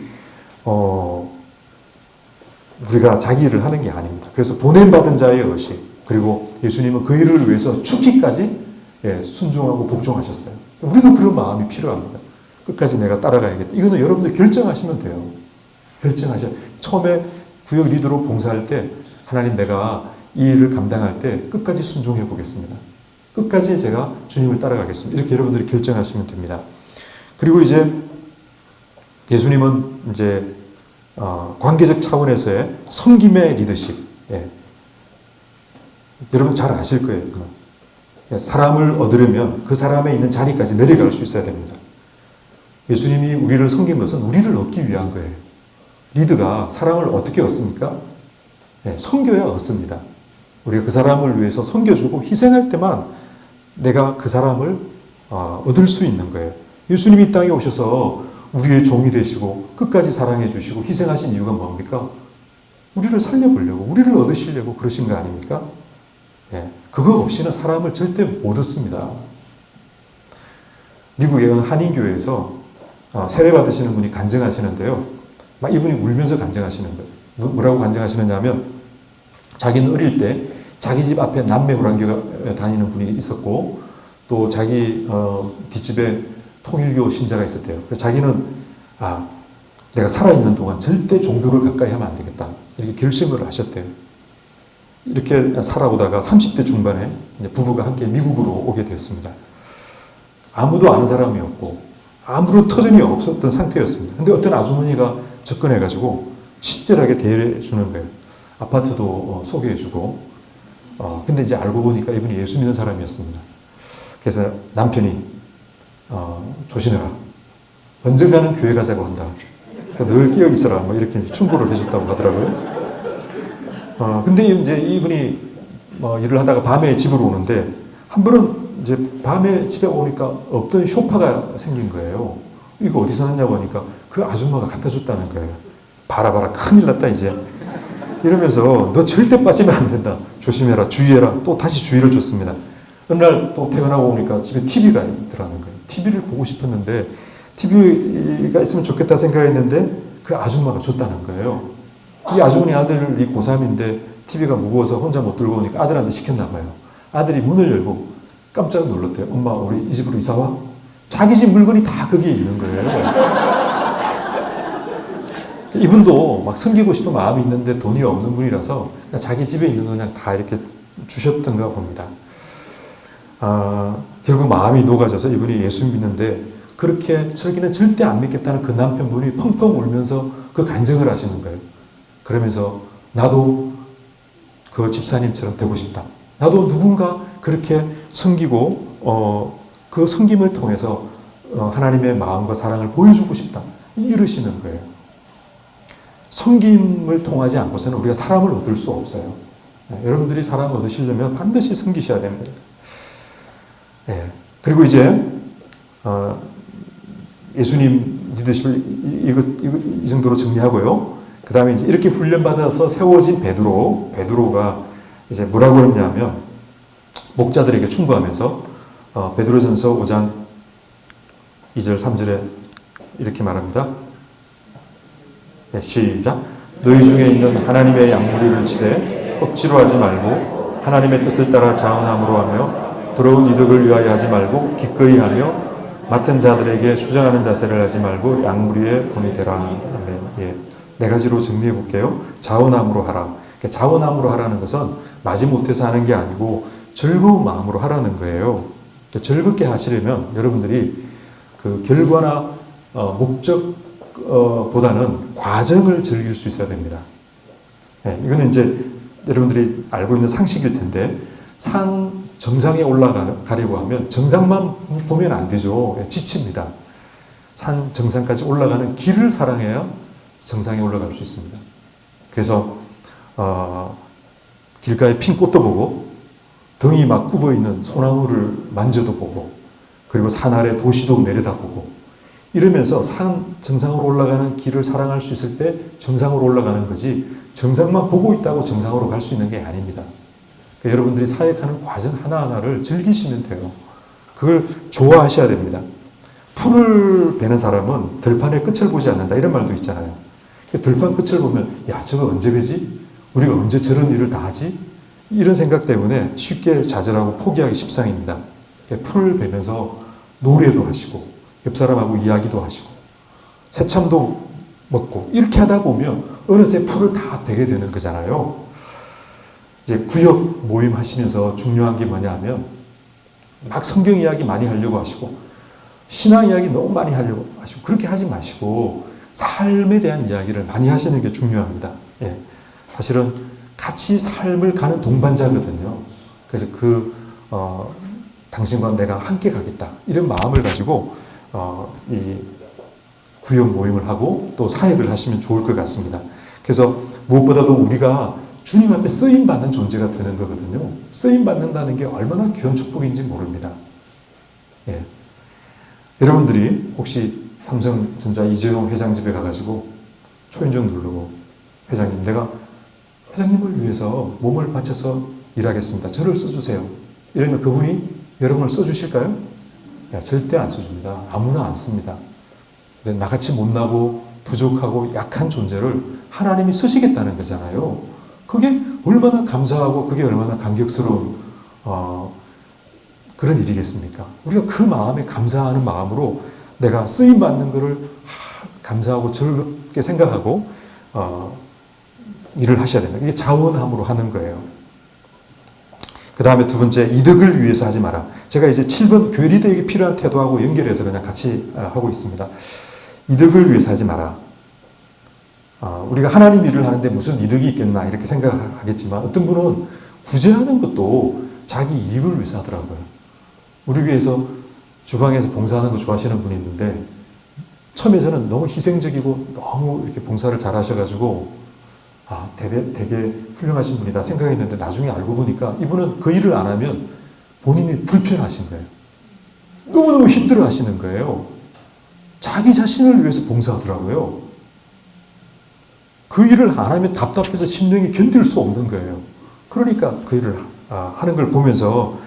A: 우리가 자기 일을 하는 게 아닙니다. 그래서 보냄받은 자의 의식 그리고 예수님은 그 일을 위해서 죽기까지 순종하고 복종하셨어요. 우리도 그런 마음이 필요합니다. 끝까지 내가 따라가야겠다. 이거는 여러분들 결정하시면 돼요. 처음에 구역 리더로 봉사할 때 하나님 내가 이 일을 감당할 때 끝까지 순종해 보겠습니다. 끝까지 제가 주님을 따라가겠습니다. 이렇게 여러분들이 결정하시면 됩니다. 그리고 이제 예수님은 이제 관계적 차원에서의 섬김의 리더십. 여러분 잘 아실 거예요. 사람을 얻으려면 그 사람에 있는 자리까지 내려갈 수 있어야 됩니다. 예수님이 우리를 섬긴 것은 우리를 얻기 위한 거예요. 리더가 사람을 어떻게 얻습니까? 섬겨야 얻습니다. 우리가 그 사람을 위해서 섬겨주고 희생할 때만 내가 그 사람을 얻을 수 있는 거예요. 예수님이 이 땅에 오셔서 우리의 종이 되시고 끝까지 사랑해 주시고 희생하신 이유가 뭡니까? 우리를 살려보려고, 우리를 얻으시려고 그러신 거 아닙니까? 그거 없이는 사람을 절대 못 얻습니다. 미국의 한인교회에서 세례 받으시는 분이 간증하시는데요. 막 이분이 울면서 간증하시는 거예요. 뭐라고 간증하시느냐 하면 자기는 어릴 때 자기 집 앞에 남매 호랑교가 다니는 분이 있었고 또 자기 뒷집에 통일교 신자가 있었대요. 그래서 자기는 내가 살아있는 동안 절대 종교를 가까이 하면 안 되겠다. 이렇게 결심을 하셨대요. 이렇게 살아오다가 30대 중반에 부부가 함께 미국으로 오게 됐습니다. 아무도 아는 사람이 없고 아무런 터전이 없었던 상태였습니다. 근데 어떤 아주머니가 접근해가지고 친절하게 대해주는 거예요. 아파트도 소개해주고. 근데 이제 알고 보니까 이분이 예수 믿는 사람이었습니다. 그래서 남편이 조심해라. 언젠가는 교회 가자고 한다. 그러니까 늘 깨어 있어라. 뭐 이렇게 충고를 해줬다고 하더라고요. 근데 이제 이분이 일을 하다가 밤에 집으로 오는데 한 번은 이제 밤에 집에 오니까 없던 쇼파가 생긴 거예요. 이거 어디서 났냐고 하니까 그 아줌마가 갖다 줬다는 거예요. 봐라 큰일 났다 이제. 이러면서 너 절대 빠지면 안 된다. 조심해라. 주의해라. 또 다시 주의를 줬습니다. 어느 날 또 퇴근하고 오니까 집에 TV가 있더라는 거예요. TV를 보고 싶었는데 TV가 있으면 좋겠다 생각했는데 그 아줌마가 줬다는 거예요. 이 아주머니 아들이 고3인데 TV가 무거워서 혼자 못 들고 오니까 아들한테 시켰나 봐요. 아들이 문을 열고 깜짝 놀랐대요. 엄마 우리 이 집으로 이사 와? 자기 집 물건이 다 거기에 있는 거예요. 이분도 막 섬기고 싶은 마음이 있는데 돈이 없는 분이라서 자기 집에 있는 거 그냥 다 이렇게 주셨던가 봅니다. 결국 마음이 녹아져서 이분이 예수 믿는데 그렇게 자기는 절대 안 믿겠다는 그 남편분이 펑펑 울면서 그 간증을 하시는 거예요. 그러면서 나도 그 집사님처럼 되고 싶다. 나도 누군가 그렇게 섬기고 그 섬김을 통해서 하나님의 마음과 사랑을 보여주고 싶다. 이러시는 거예요. 섬김을 통하지 않고서는 우리가 사람을 얻을 수 없어요. 여러분들이 사람을 얻으시려면 반드시 섬기셔야 됩니다. 그리고 이제 예수님 리더십을 이 정도로 정리하고요. 그 다음에 이제 이렇게 훈련받아서 세워진 베드로가 이제 뭐라고 했냐면 목자들에게 충고하면서 베드로전서 5장 2절 3절에 이렇게 말합니다. 시작. 너희 중에 있는 하나님의 양무리를 치되 억지로 하지 말고 하나님의 뜻을 따라 자원함으로 하며 더러운 이득을 위하여 하지 말고 기꺼이 하며 맡은 자들에게 수정하는 자세를 하지 말고 양무리의 본이 되라. 아멘. 네 가지로 정리해 볼게요. 자원함으로 하라. 자원함으로 하라는 것은 마지못해서 하는 게 아니고 즐거운 마음으로 하라는 거예요. 즐겁게 하시려면 여러분들이 그 결과나 목적보다는 과정을 즐길 수 있어야 됩니다. 이거는 이제 여러분들이 알고 있는 상식일 텐데 산 정상에 올라가려고 하면 정상만 보면 안 되죠. 지칩니다. 산 정상까지 올라가는 길을 사랑해야 정상에 올라갈 수 있습니다. 그래서 길가에 핀 꽃도 보고 등이 막 굽어있는 소나무를 만져도 보고 그리고 산 아래 도시도 내려다보고 이러면서 산 정상으로 올라가는 길을 사랑할 수 있을 때 정상으로 올라가는 거지 정상만 보고 있다고 정상으로 갈 수 있는 게 아닙니다. 그러니까 여러분들이 사역하는 과정 하나하나를 즐기시면 돼요. 그걸 좋아하셔야 됩니다. 풀을 베는 사람은 들판의 끝을 보지 않는다 이런 말도 있잖아요. 들판 끝을 보면 야 저거 언제 베지? 우리가 언제 저런 일을 다 하지? 이런 생각 때문에 쉽게 좌절하고 포기하기 십상입니다. 풀을 베면서 노래도 하시고 옆 사람하고 이야기도 하시고 새참도 먹고 이렇게 하다 보면 어느새 풀을 다 베게 되는 거잖아요. 이제 구역 모임 하시면서 중요한 게 뭐냐 하면 막 성경 이야기 많이 하려고 하시고 신앙 이야기 너무 많이 하려고 하시고 그렇게 하지 마시고 삶에 대한 이야기를 많이 하시는 게 중요합니다. 예. 사실은 같이 삶을 가는 동반자거든요. 그래서 당신과 내가 함께 가겠다 이런 마음을 가지고 이 구역 모임을 하고 또 사역을 하시면 좋을 것 같습니다. 그래서 무엇보다도 우리가 주님 앞에 쓰임받는 존재가 되는 거거든요. 쓰임받는다는 게 얼마나 귀한 축복인지 모릅니다. 예. 여러분들이 혹시 삼성전자 이재용 회장 집에 가가지고 초인종 누르고 회장님 내가 회장님을 위해서 몸을 바쳐서 일하겠습니다. 저를 써주세요. 이러면 그분이 여러분을 써주실까요? 절대 안 써줍니다. 아무나 안 씁니다. 근데 나같이 못나고 부족하고 약한 존재를 하나님이 쓰시겠다는 거잖아요. 그게 얼마나 감사하고 그게 얼마나 감격스러운 그런 일이겠습니까? 우리가 그 마음에 감사하는 마음으로 내가 쓰임받는 것을 감사하고 즐겁게 생각하고 일을 하셔야 됩니다. 이게 자원함으로 하는 거예요. 그 다음에 두 번째, 이득을 위해서 하지 마라. 제가 이제 7번 교회 리더에게 필요한 태도하고 연결해서 그냥 같이 하고 있습니다. 이득을 위해서 하지 마라. 우리가 하나님 일을 하는데 무슨 이득이 있겠나 이렇게 생각하겠지만 어떤 분은 구제하는 것도 자기 이익을 위해서 하더라고요. 우리 교회에서 주방에서 봉사하는 거 좋아하시는 분이 있는데 처음에 저는 너무 희생적이고 너무 이렇게 봉사를 잘 하셔가지고 되게 훌륭하신 분이다 생각했는데 나중에 알고 보니까 이분은 그 일을 안 하면 본인이 불편하신 거예요. 너무너무 힘들어 하시는 거예요. 자기 자신을 위해서 봉사하더라고요. 그 일을 안 하면 답답해서 심령이 견딜 수 없는 거예요. 그러니까 그 일을 하는 걸 보면서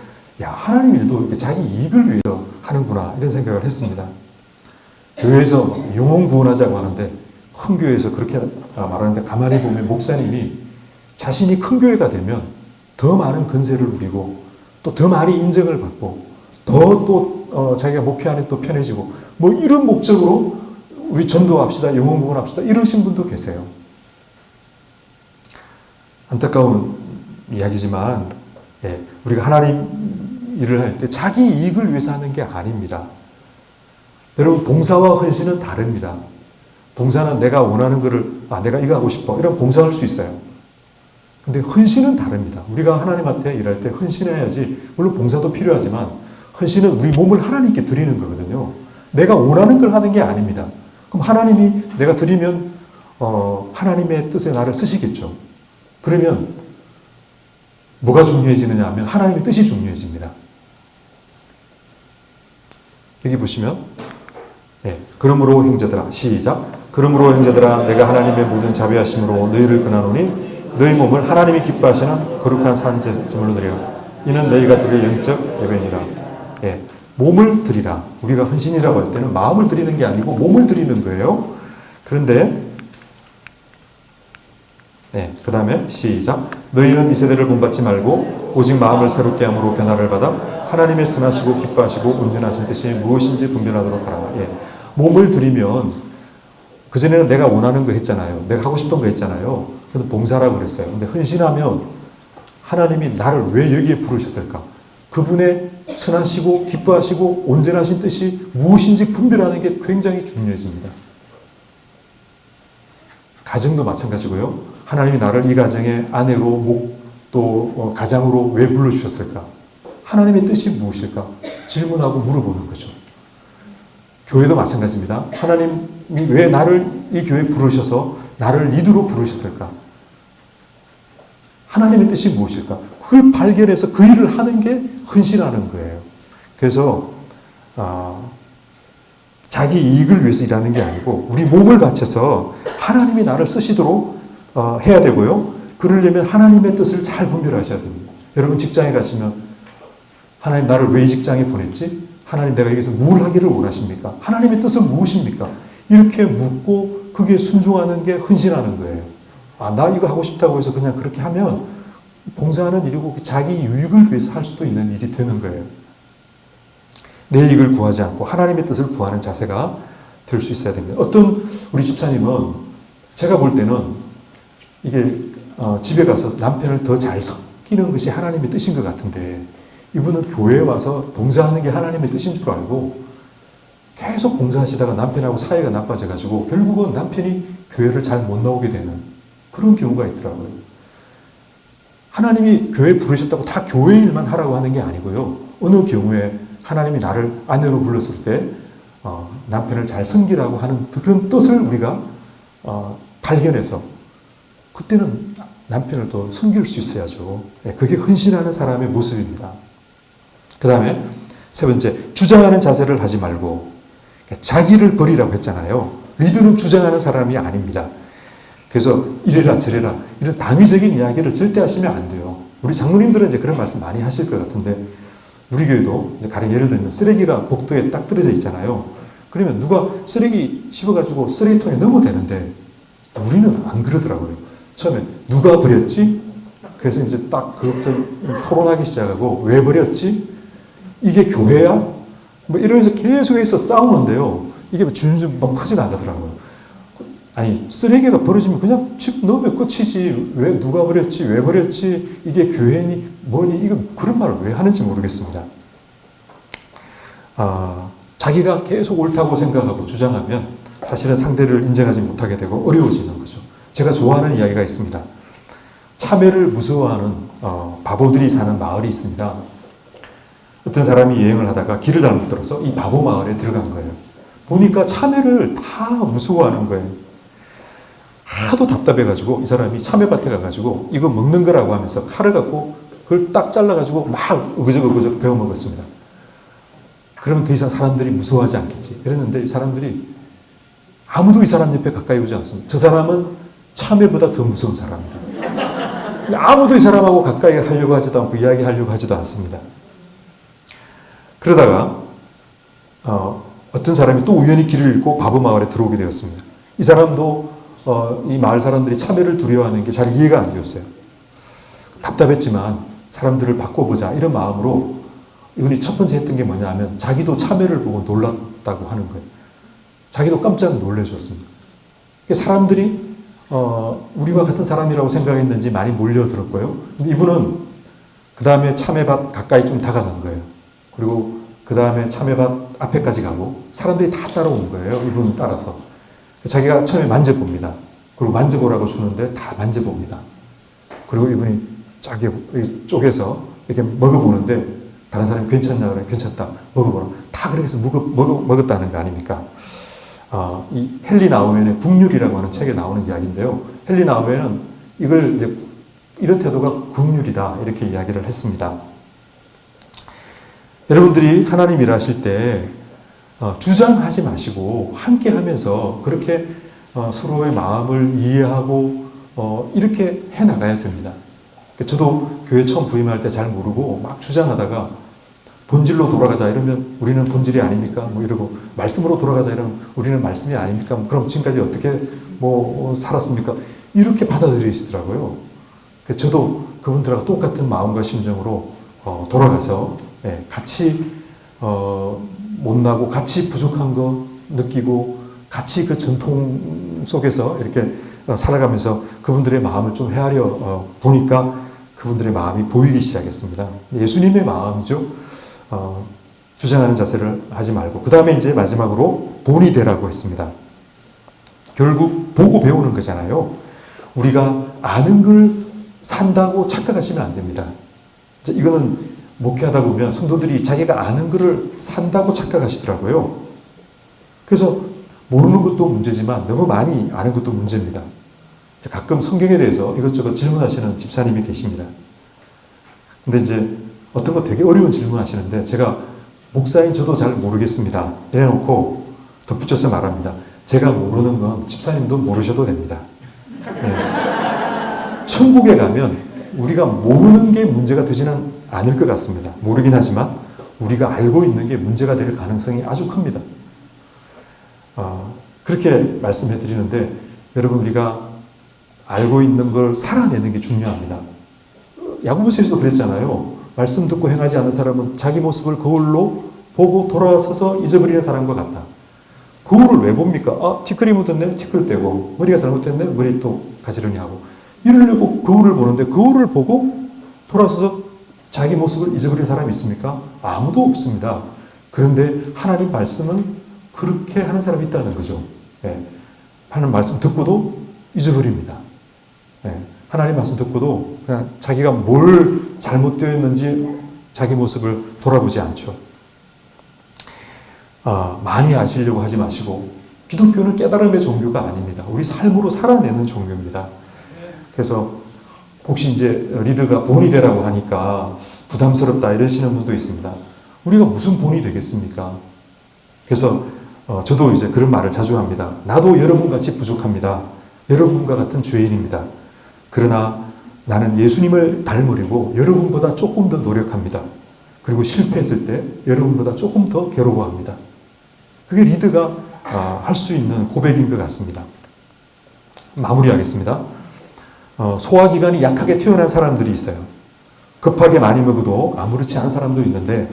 A: 야 하나님 일도 이렇게 자기 이익을 위해서 하는구나 이런 생각을 했습니다. 교회에서 영혼 구원하자고 하는데 큰 교회에서 그렇게 말하는데 가만히 보면 목사님이 자신이 큰 교회가 되면 더 많은 건세를 누리고 또 더 많이 인정을 받고 더 자기가 목표안에 또 편해지고 뭐 이런 목적으로 우리 전도합시다 영혼 구원합시다 이러신 분도 계세요. 안타까운 이야기지만 우리가 하나님 일을 할 때 자기 이익을 위해서 하는 게 아닙니다. 여러분 봉사와 헌신은 다릅니다. 봉사는 내가 원하는 거를 내가 이거 하고 싶어 이런 봉사할 수 있어요. 근데 헌신은 다릅니다. 우리가 하나님한테 일할 때 헌신해야지 물론 봉사도 필요하지만 헌신은 우리 몸을 하나님께 드리는 거거든요. 내가 원하는 걸 하는 게 아닙니다. 그럼 하나님이 내가 드리면 하나님의 뜻에 나를 쓰시겠죠. 그러면 뭐가 중요해지느냐 하면 하나님의 뜻이 중요해집니다. 여기 보시면 그러므로 형제들아 시작 그러므로 형제들아 내가 하나님의 모든 자비하심으로 너희를 권하노니 너희 몸을 하나님이 기뻐하시는 거룩한 산제물로 드리라. 이는 너희가 드릴 영적 예배니라. 몸을 드리라. 우리가 헌신이라고 할 때는 마음을 드리는 게 아니고 몸을 드리는 거예요. 그런데 그 다음에 시작 너희는 이 세대를 본받지 말고 오직 마음을 새롭게 함으로 변화를 받아 하나님의 선하시고 기뻐하시고 온전하신 뜻이 무엇인지 분별하도록 하라. 몸을 드리면 그전에는 내가 원하는 거 했잖아요. 내가 하고 싶은 거 했잖아요. 그래서 봉사라고 그랬어요. 근데 헌신하면 하나님이 나를 왜 여기에 부르셨을까? 그분의 선하시고 기뻐하시고 온전하신 뜻이 무엇인지 분별하는 게 굉장히 중요해집니다. 가정도 마찬가지고요. 하나님이 나를 이 가정의 아내로 또 가장으로 왜 불러주셨을까? 하나님의 뜻이 무엇일까? 질문하고 물어보는 거죠. 교회도 마찬가지입니다. 하나님이 왜 나를 이 교회에 부르셔서 나를 리더로 부르셨을까? 하나님의 뜻이 무엇일까? 그걸 발견해서 그 일을 하는 게 헌신하는 거예요. 그래서 자기 이익을 위해서 일하는 게 아니고 우리 몸을 바쳐서 하나님이 나를 쓰시도록 해야 되고요. 그러려면 하나님의 뜻을 잘 분별하셔야 됩니다. 여러분 직장에 가시면 하나님 나를 왜 이 직장에 보냈지? 하나님 내가 여기서 뭘 하기를 원하십니까? 하나님의 뜻은 무엇입니까? 이렇게 묻고 그게 순종하는 게 헌신하는 거예요. 나 이거 하고 싶다고 해서 그냥 그렇게 하면 봉사하는 일이고 자기 유익을 위해서 할 수도 있는 일이 되는 거예요. 내 이익을 구하지 않고 하나님의 뜻을 구하는 자세가 될 수 있어야 됩니다. 어떤 우리 집사님은 제가 볼 때는 이게 집에 가서 남편을 더 잘 섬기는 것이 하나님의 뜻인 것 같은데 이분은 교회에 와서 봉사하는 게 하나님의 뜻인 줄 알고 계속 봉사하시다가 남편하고 사이가 나빠져가지고 결국은 남편이 교회를 잘 못 나오게 되는 그런 경우가 있더라고요. 하나님이 교회에 부르셨다고 다 교회 일만 하라고 하는 게 아니고요. 어느 경우에 하나님이 나를 아내로 불렀을 때 남편을 잘 섬기라고 하는 그런 뜻을 우리가 발견해서 그때는 남편을 더 섬길 수 있어야죠. 그게 헌신하는 사람의 모습입니다. 그 다음에 세 번째, 주장하는 자세를 하지 말고 자기를 버리라고 했잖아요. 리더는 주장하는 사람이 아닙니다. 그래서 이래라 저래라 이런 당위적인 이야기를 절대 하시면 안 돼요. 우리 장로님들은 이제 그런 말씀 많이 하실 것 같은데 우리 교회도 이제 가령 예를 들면 쓰레기가 복도에 딱 떨어져 있잖아요. 그러면 누가 쓰레기 씹어가지고 쓰레기통에 넣으면 되는데 우리는 안 그러더라고요. 처음에 누가 버렸지? 그래서 이제 딱 그것부터 토론하기 시작하고 왜 버렸지? 이게 교회야? 뭐 이러면서 계속해서 싸우는데요. 이게 줄줄 막 커져 나가더라고요. 아니 쓰레기가 버려지면 그냥 집 넣으면 끝이지 왜 누가 버렸지 왜 버렸지 이게 교회니 뭐니 이거 그런 말을 왜 하는지 모르겠습니다. 자기가 계속 옳다고 생각하고 주장하면 사실은 상대를 인정하지 못하게 되고 어려워지는 거죠. 제가 좋아하는 이야기가 있습니다. 참외를 무서워하는 바보들이 사는 마을이 있습니다. 어떤 사람이 여행을 하다가 길을 잘못 들어서 이 바보 마을에 들어간 거예요. 보니까 참외를 다 무서워하는 거예요. 하도 답답해가지고 이 사람이 참외밭에 가가지고 이거 먹는 거라고 하면서 칼을 갖고 그걸 딱 잘라가지고 막 어그저그 베어 먹었습니다. 그러면 더 이상 사람들이 무서워하지 않겠지. 그랬는데 이 사람들이 아무도 이 사람 옆에 가까이 오지 않습니다. 저 사람은 참외보다 더 무서운 사람입니다. 아무도 이 사람하고 가까이 하려고 하지도 않고 이야기하려고 하지도 않습니다. 그러다가 어떤 사람이 또 우연히 길을 잃고 바보 마을에 들어오게 되었습니다. 이 사람도 이 마을 사람들이 참외를 두려워하는 게 잘 이해가 안 되었어요. 답답했지만 사람들을 바꿔보자 이런 마음으로 이분이 첫 번째 했던 게 뭐냐면 자기도 참외를 보고 놀랐다고 하는 거예요. 자기도 깜짝 놀라셨습니다. 사람들이 우리와 같은 사람이라고 생각했는지 많이 몰려들었고요. 근데 이분은 그 다음에 참외밭 가까이 좀 다가간 거예요. 그리고 그 다음에 참외밭 앞에까지 가고 사람들이 다 따라온 거예요. 이분을 따라서. 자기가 처음에 만져봅니다. 그리고 만져보라고 주는데 다 만져봅니다. 그리고 이분이 자기 쪼개서 이렇게 먹어보는데 다른 사람이 괜찮냐 그러면 괜찮다. 먹어보라. 다 그렇게 해서 먹었다는 거 아닙니까? 이 헨리 나우멘의 국률이라고 하는 책에 나오는 이야기인데요. 헨리 나우멘은 이걸 이제 이런 태도가 국률이다 이렇게 이야기를 했습니다. 여러분들이 하나님 일하실 때 주장하지 마시고 함께 하면서 그렇게 서로의 마음을 이해하고 이렇게 해나가야 됩니다. 저도 교회 처음 부임할 때 잘 모르고 막 주장하다가 본질로 돌아가자 이러면 우리는 본질이 아닙니까? 뭐 이러고 말씀으로 돌아가자 이러면 우리는 말씀이 아닙니까? 그럼 지금까지 어떻게 살았습니까? 이렇게 받아들이시더라고요. 저도 그분들하고 똑같은 마음과 심정으로 돌아가서 같이 못나고 같이 부족한 거 느끼고 같이 그 전통 속에서 이렇게 살아가면서 그분들의 마음을 좀 헤아려 보니까 그분들의 마음이 보이기 시작했습니다. 예수님의 마음이죠. 주장하는 자세를 하지 말고 그 다음에 이제 마지막으로 본이 되라고 했습니다. 결국 보고 배우는 거잖아요. 우리가 아는 걸 산다고 착각하시면 안 됩니다. 이거는 목회하다 보면 성도들이 자기가 아는 거를 산다고 착각하시더라고요. 그래서 모르는 것도 문제지만 너무 많이 아는 것도 문제입니다. 가끔 성경에 대해서 이것저것 질문하시는 집사님이 계십니다. 근데 이제 어떤 거 되게 어려운 질문 하시는데 제가 목사인 저도 잘 모르겠습니다. 이래놓고 덧붙여서 말합니다. 제가 모르는 건 집사님도 모르셔도 됩니다. 네. 천국에 가면 우리가 모르는 게 문제가 되지는 않을 것 같습니다. 모르긴 하지만 우리가 알고 있는 게 문제가 될 가능성이 아주 큽니다. 그렇게 말씀해 드리는데 여러분 우리가 알고 있는 걸 살아내는 게 중요합니다. 야고보서에서도 그랬잖아요. 말씀 듣고 행하지 않는 사람은 자기 모습을 거울로 보고 돌아서서 잊어버리는 사람과 같다. 거울을 왜 봅니까? 티끌이 묻었네? 티끌 떼고 머리가 잘못됐네? 머리 또 가지런히 하고 이러려고 거울을 보는데 거울을 보고 돌아서서 자기 모습을 잊어버리는 사람이 있습니까? 아무도 없습니다. 그런데 하나님 말씀은 그렇게 하는 사람이 있다는 거죠. 하나님 말씀 듣고도 잊어버립니다. 하나님 말씀 듣고도 그냥 자기가 뭘 잘못되어 있는지 자기 모습을 돌아보지 않죠. 많이 아시려고 하지 마시고 기독교는 깨달음의 종교가 아닙니다. 우리 삶으로 살아내는 종교입니다. 그래서 혹시 이제 리더가 본이 되라고 하니까 부담스럽다 이러시는 분도 있습니다. 우리가 무슨 본이 되겠습니까? 그래서 저도 이제 그런 말을 자주 합니다. 나도 여러분같이 부족합니다. 여러분과 같은 죄인입니다. 그러나 나는 예수님을 닮으려고 여러분보다 조금 더 노력합니다. 그리고 실패했을 때 여러분보다 조금 더 괴로워합니다. 그게 리더가 할 수 있는 고백인 것 같습니다. 마무리하겠습니다. 소화기관이 약하게 태어난 사람들이 있어요. 급하게 많이 먹어도 아무렇지 않은 사람도 있는데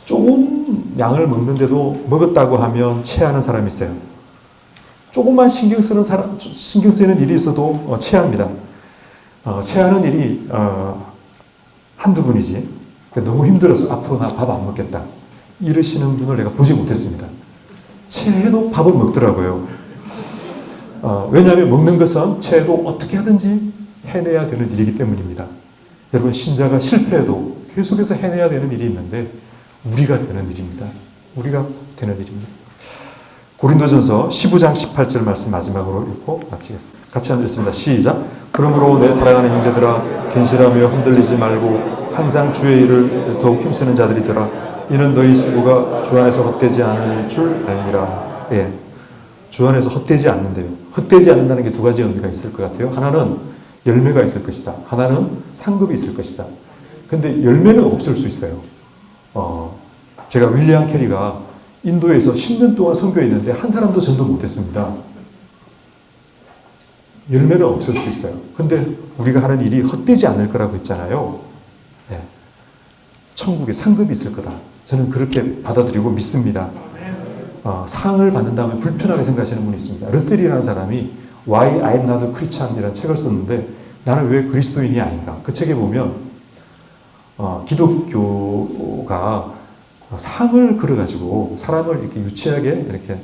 A: 조금 양을 먹는데도 먹었다고 하면 체하는 사람이 있어요. 조금만 신경 쓰이는 일이 있어도 체합니다. 체하는 일이 한두 분이지. 너무 힘들어서 앞으로 나 밥 안 먹겠다. 이러시는 분을 내가 보지 못했습니다. 체해도 밥은 먹더라고요. 왜냐하면 먹는 것은 체해도 어떻게 하든지 해내야 되는 일이기 때문입니다. 여러분 신자가 실패해도 계속해서 해내야 되는 일이 있는데 우리가 되는 일입니다. 우리가 되는 일입니다. 고린도전서 15장 18절 말씀 마지막으로 읽고 마치겠습니다. 같이 앉으겠습니다. 시작. 그러므로 내 사랑하는 형제들아 견실하며 흔들리지 말고 항상 주의 일을 더욱 힘쓰는 자들이더라. 이는 너희 수고가 주 안에서 헛되지 않을 줄 알미라. 주 안에서 헛되지 않는데요. 헛되지 않는다는 게 두 가지 의미가 있을 것 같아요. 하나는 열매가 있을 것이다. 하나는 상급이 있을 것이다. 근데 열매는 없을 수 있어요. 제가 윌리엄 캐리가 인도에서 10년 동안 선교했는데 한 사람도 전도 못했습니다. 열매는 없을 수 있어요. 근데 우리가 하는 일이 헛되지 않을 거라고 했잖아요. 천국에 상급이 있을 거다. 저는 그렇게 받아들이고 믿습니다. 상을 받는다면 불편하게 생각하시는 분이 있습니다. 러셀이라는 사람이 Why I'm Not a Christian 이라는 책을 썼는데 나는 왜 그리스도인이 아닌가. 그 책에 보면 기독교가 상을 걸어가지고 사람을 이렇게 유치하게 이렇게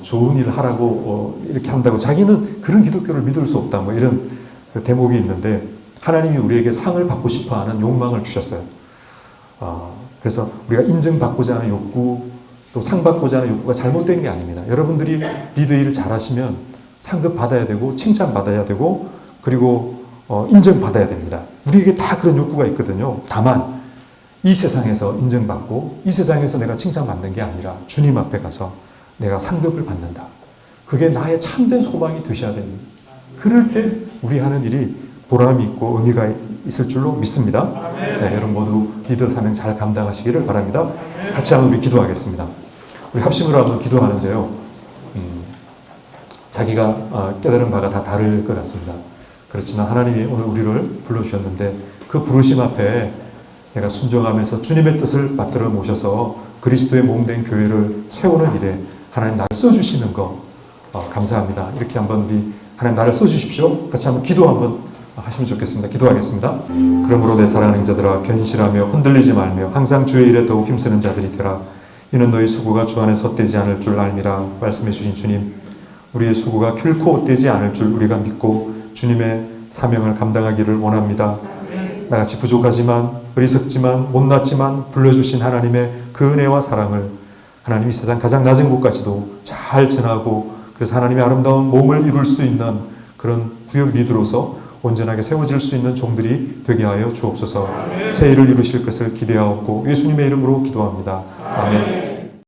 A: 좋은 일을 하라고 이렇게 한다고 자기는 그런 기독교를 믿을 수 없다 뭐 이런 대목이 있는데 하나님이 우리에게 상을 받고 싶어하는 욕망을 주셨어요. 그래서 우리가 인정받고자 하는 욕구 또 상 받고자 하는 욕구가 잘못된 게 아닙니다. 여러분들이 리더 일을 잘하시면 상급 받아야 되고 칭찬 받아야 되고 그리고 인정받아야 됩니다. 우리에게 다 그런 욕구가 있거든요. 다만 이 세상에서 인정받고 이 세상에서 내가 칭찬받는 게 아니라 주님 앞에 가서 내가 상급을 받는다. 그게 나의 참된 소망이 되셔야 됩니다. 그럴 때 우리 하는 일이 보람이 있고 의미가 있을 줄로 믿습니다. 여러분 모두 리더 사명 잘 감당하시기를 바랍니다. 같이 한번 우리 기도하겠습니다. 우리 합심으로 한번 기도하는데요. 자기가 깨달은 바가 다 다를 것 같습니다. 그렇지만 하나님이 오늘 우리를 불러주셨는데 그 부르심 앞에 내가 순종하면서 주님의 뜻을 받들어 모셔서 그리스도의 몸된 교회를 세우는 일에 하나님 나를 써주시는 거 감사합니다. 이렇게 한번 우리 하나님 나를 써주십시오. 같이 한번 기도 한번 하시면 좋겠습니다. 기도하겠습니다. 그러므로 내 사랑하는 형제들아 견실하며 흔들리지 말며 항상 주의 일에 더욱 힘쓰는 자들이 되라. 이는 너희 수고가 주 안에서 헛되지 않을 줄 알미라. 말씀해 주신 주님, 우리의 수고가 결코 헛되지 않을 줄 우리가 믿고 주님의 사명을 감당하기를 원합니다. 나같이 부족하지만 어리석지만 못났지만 불러주신 하나님의 그 은혜와 사랑을 하나님이 세상 가장 낮은 곳까지도 잘 전하고 그래서 하나님의 아름다운 몸을 이룰 수 있는 그런 구역 리더로서 온전하게 세워질 수 있는 종들이 되게 하여 주옵소서. 새 일을 이루실 것을 기대하옵고 예수님의 이름으로 기도합니다. 아멘.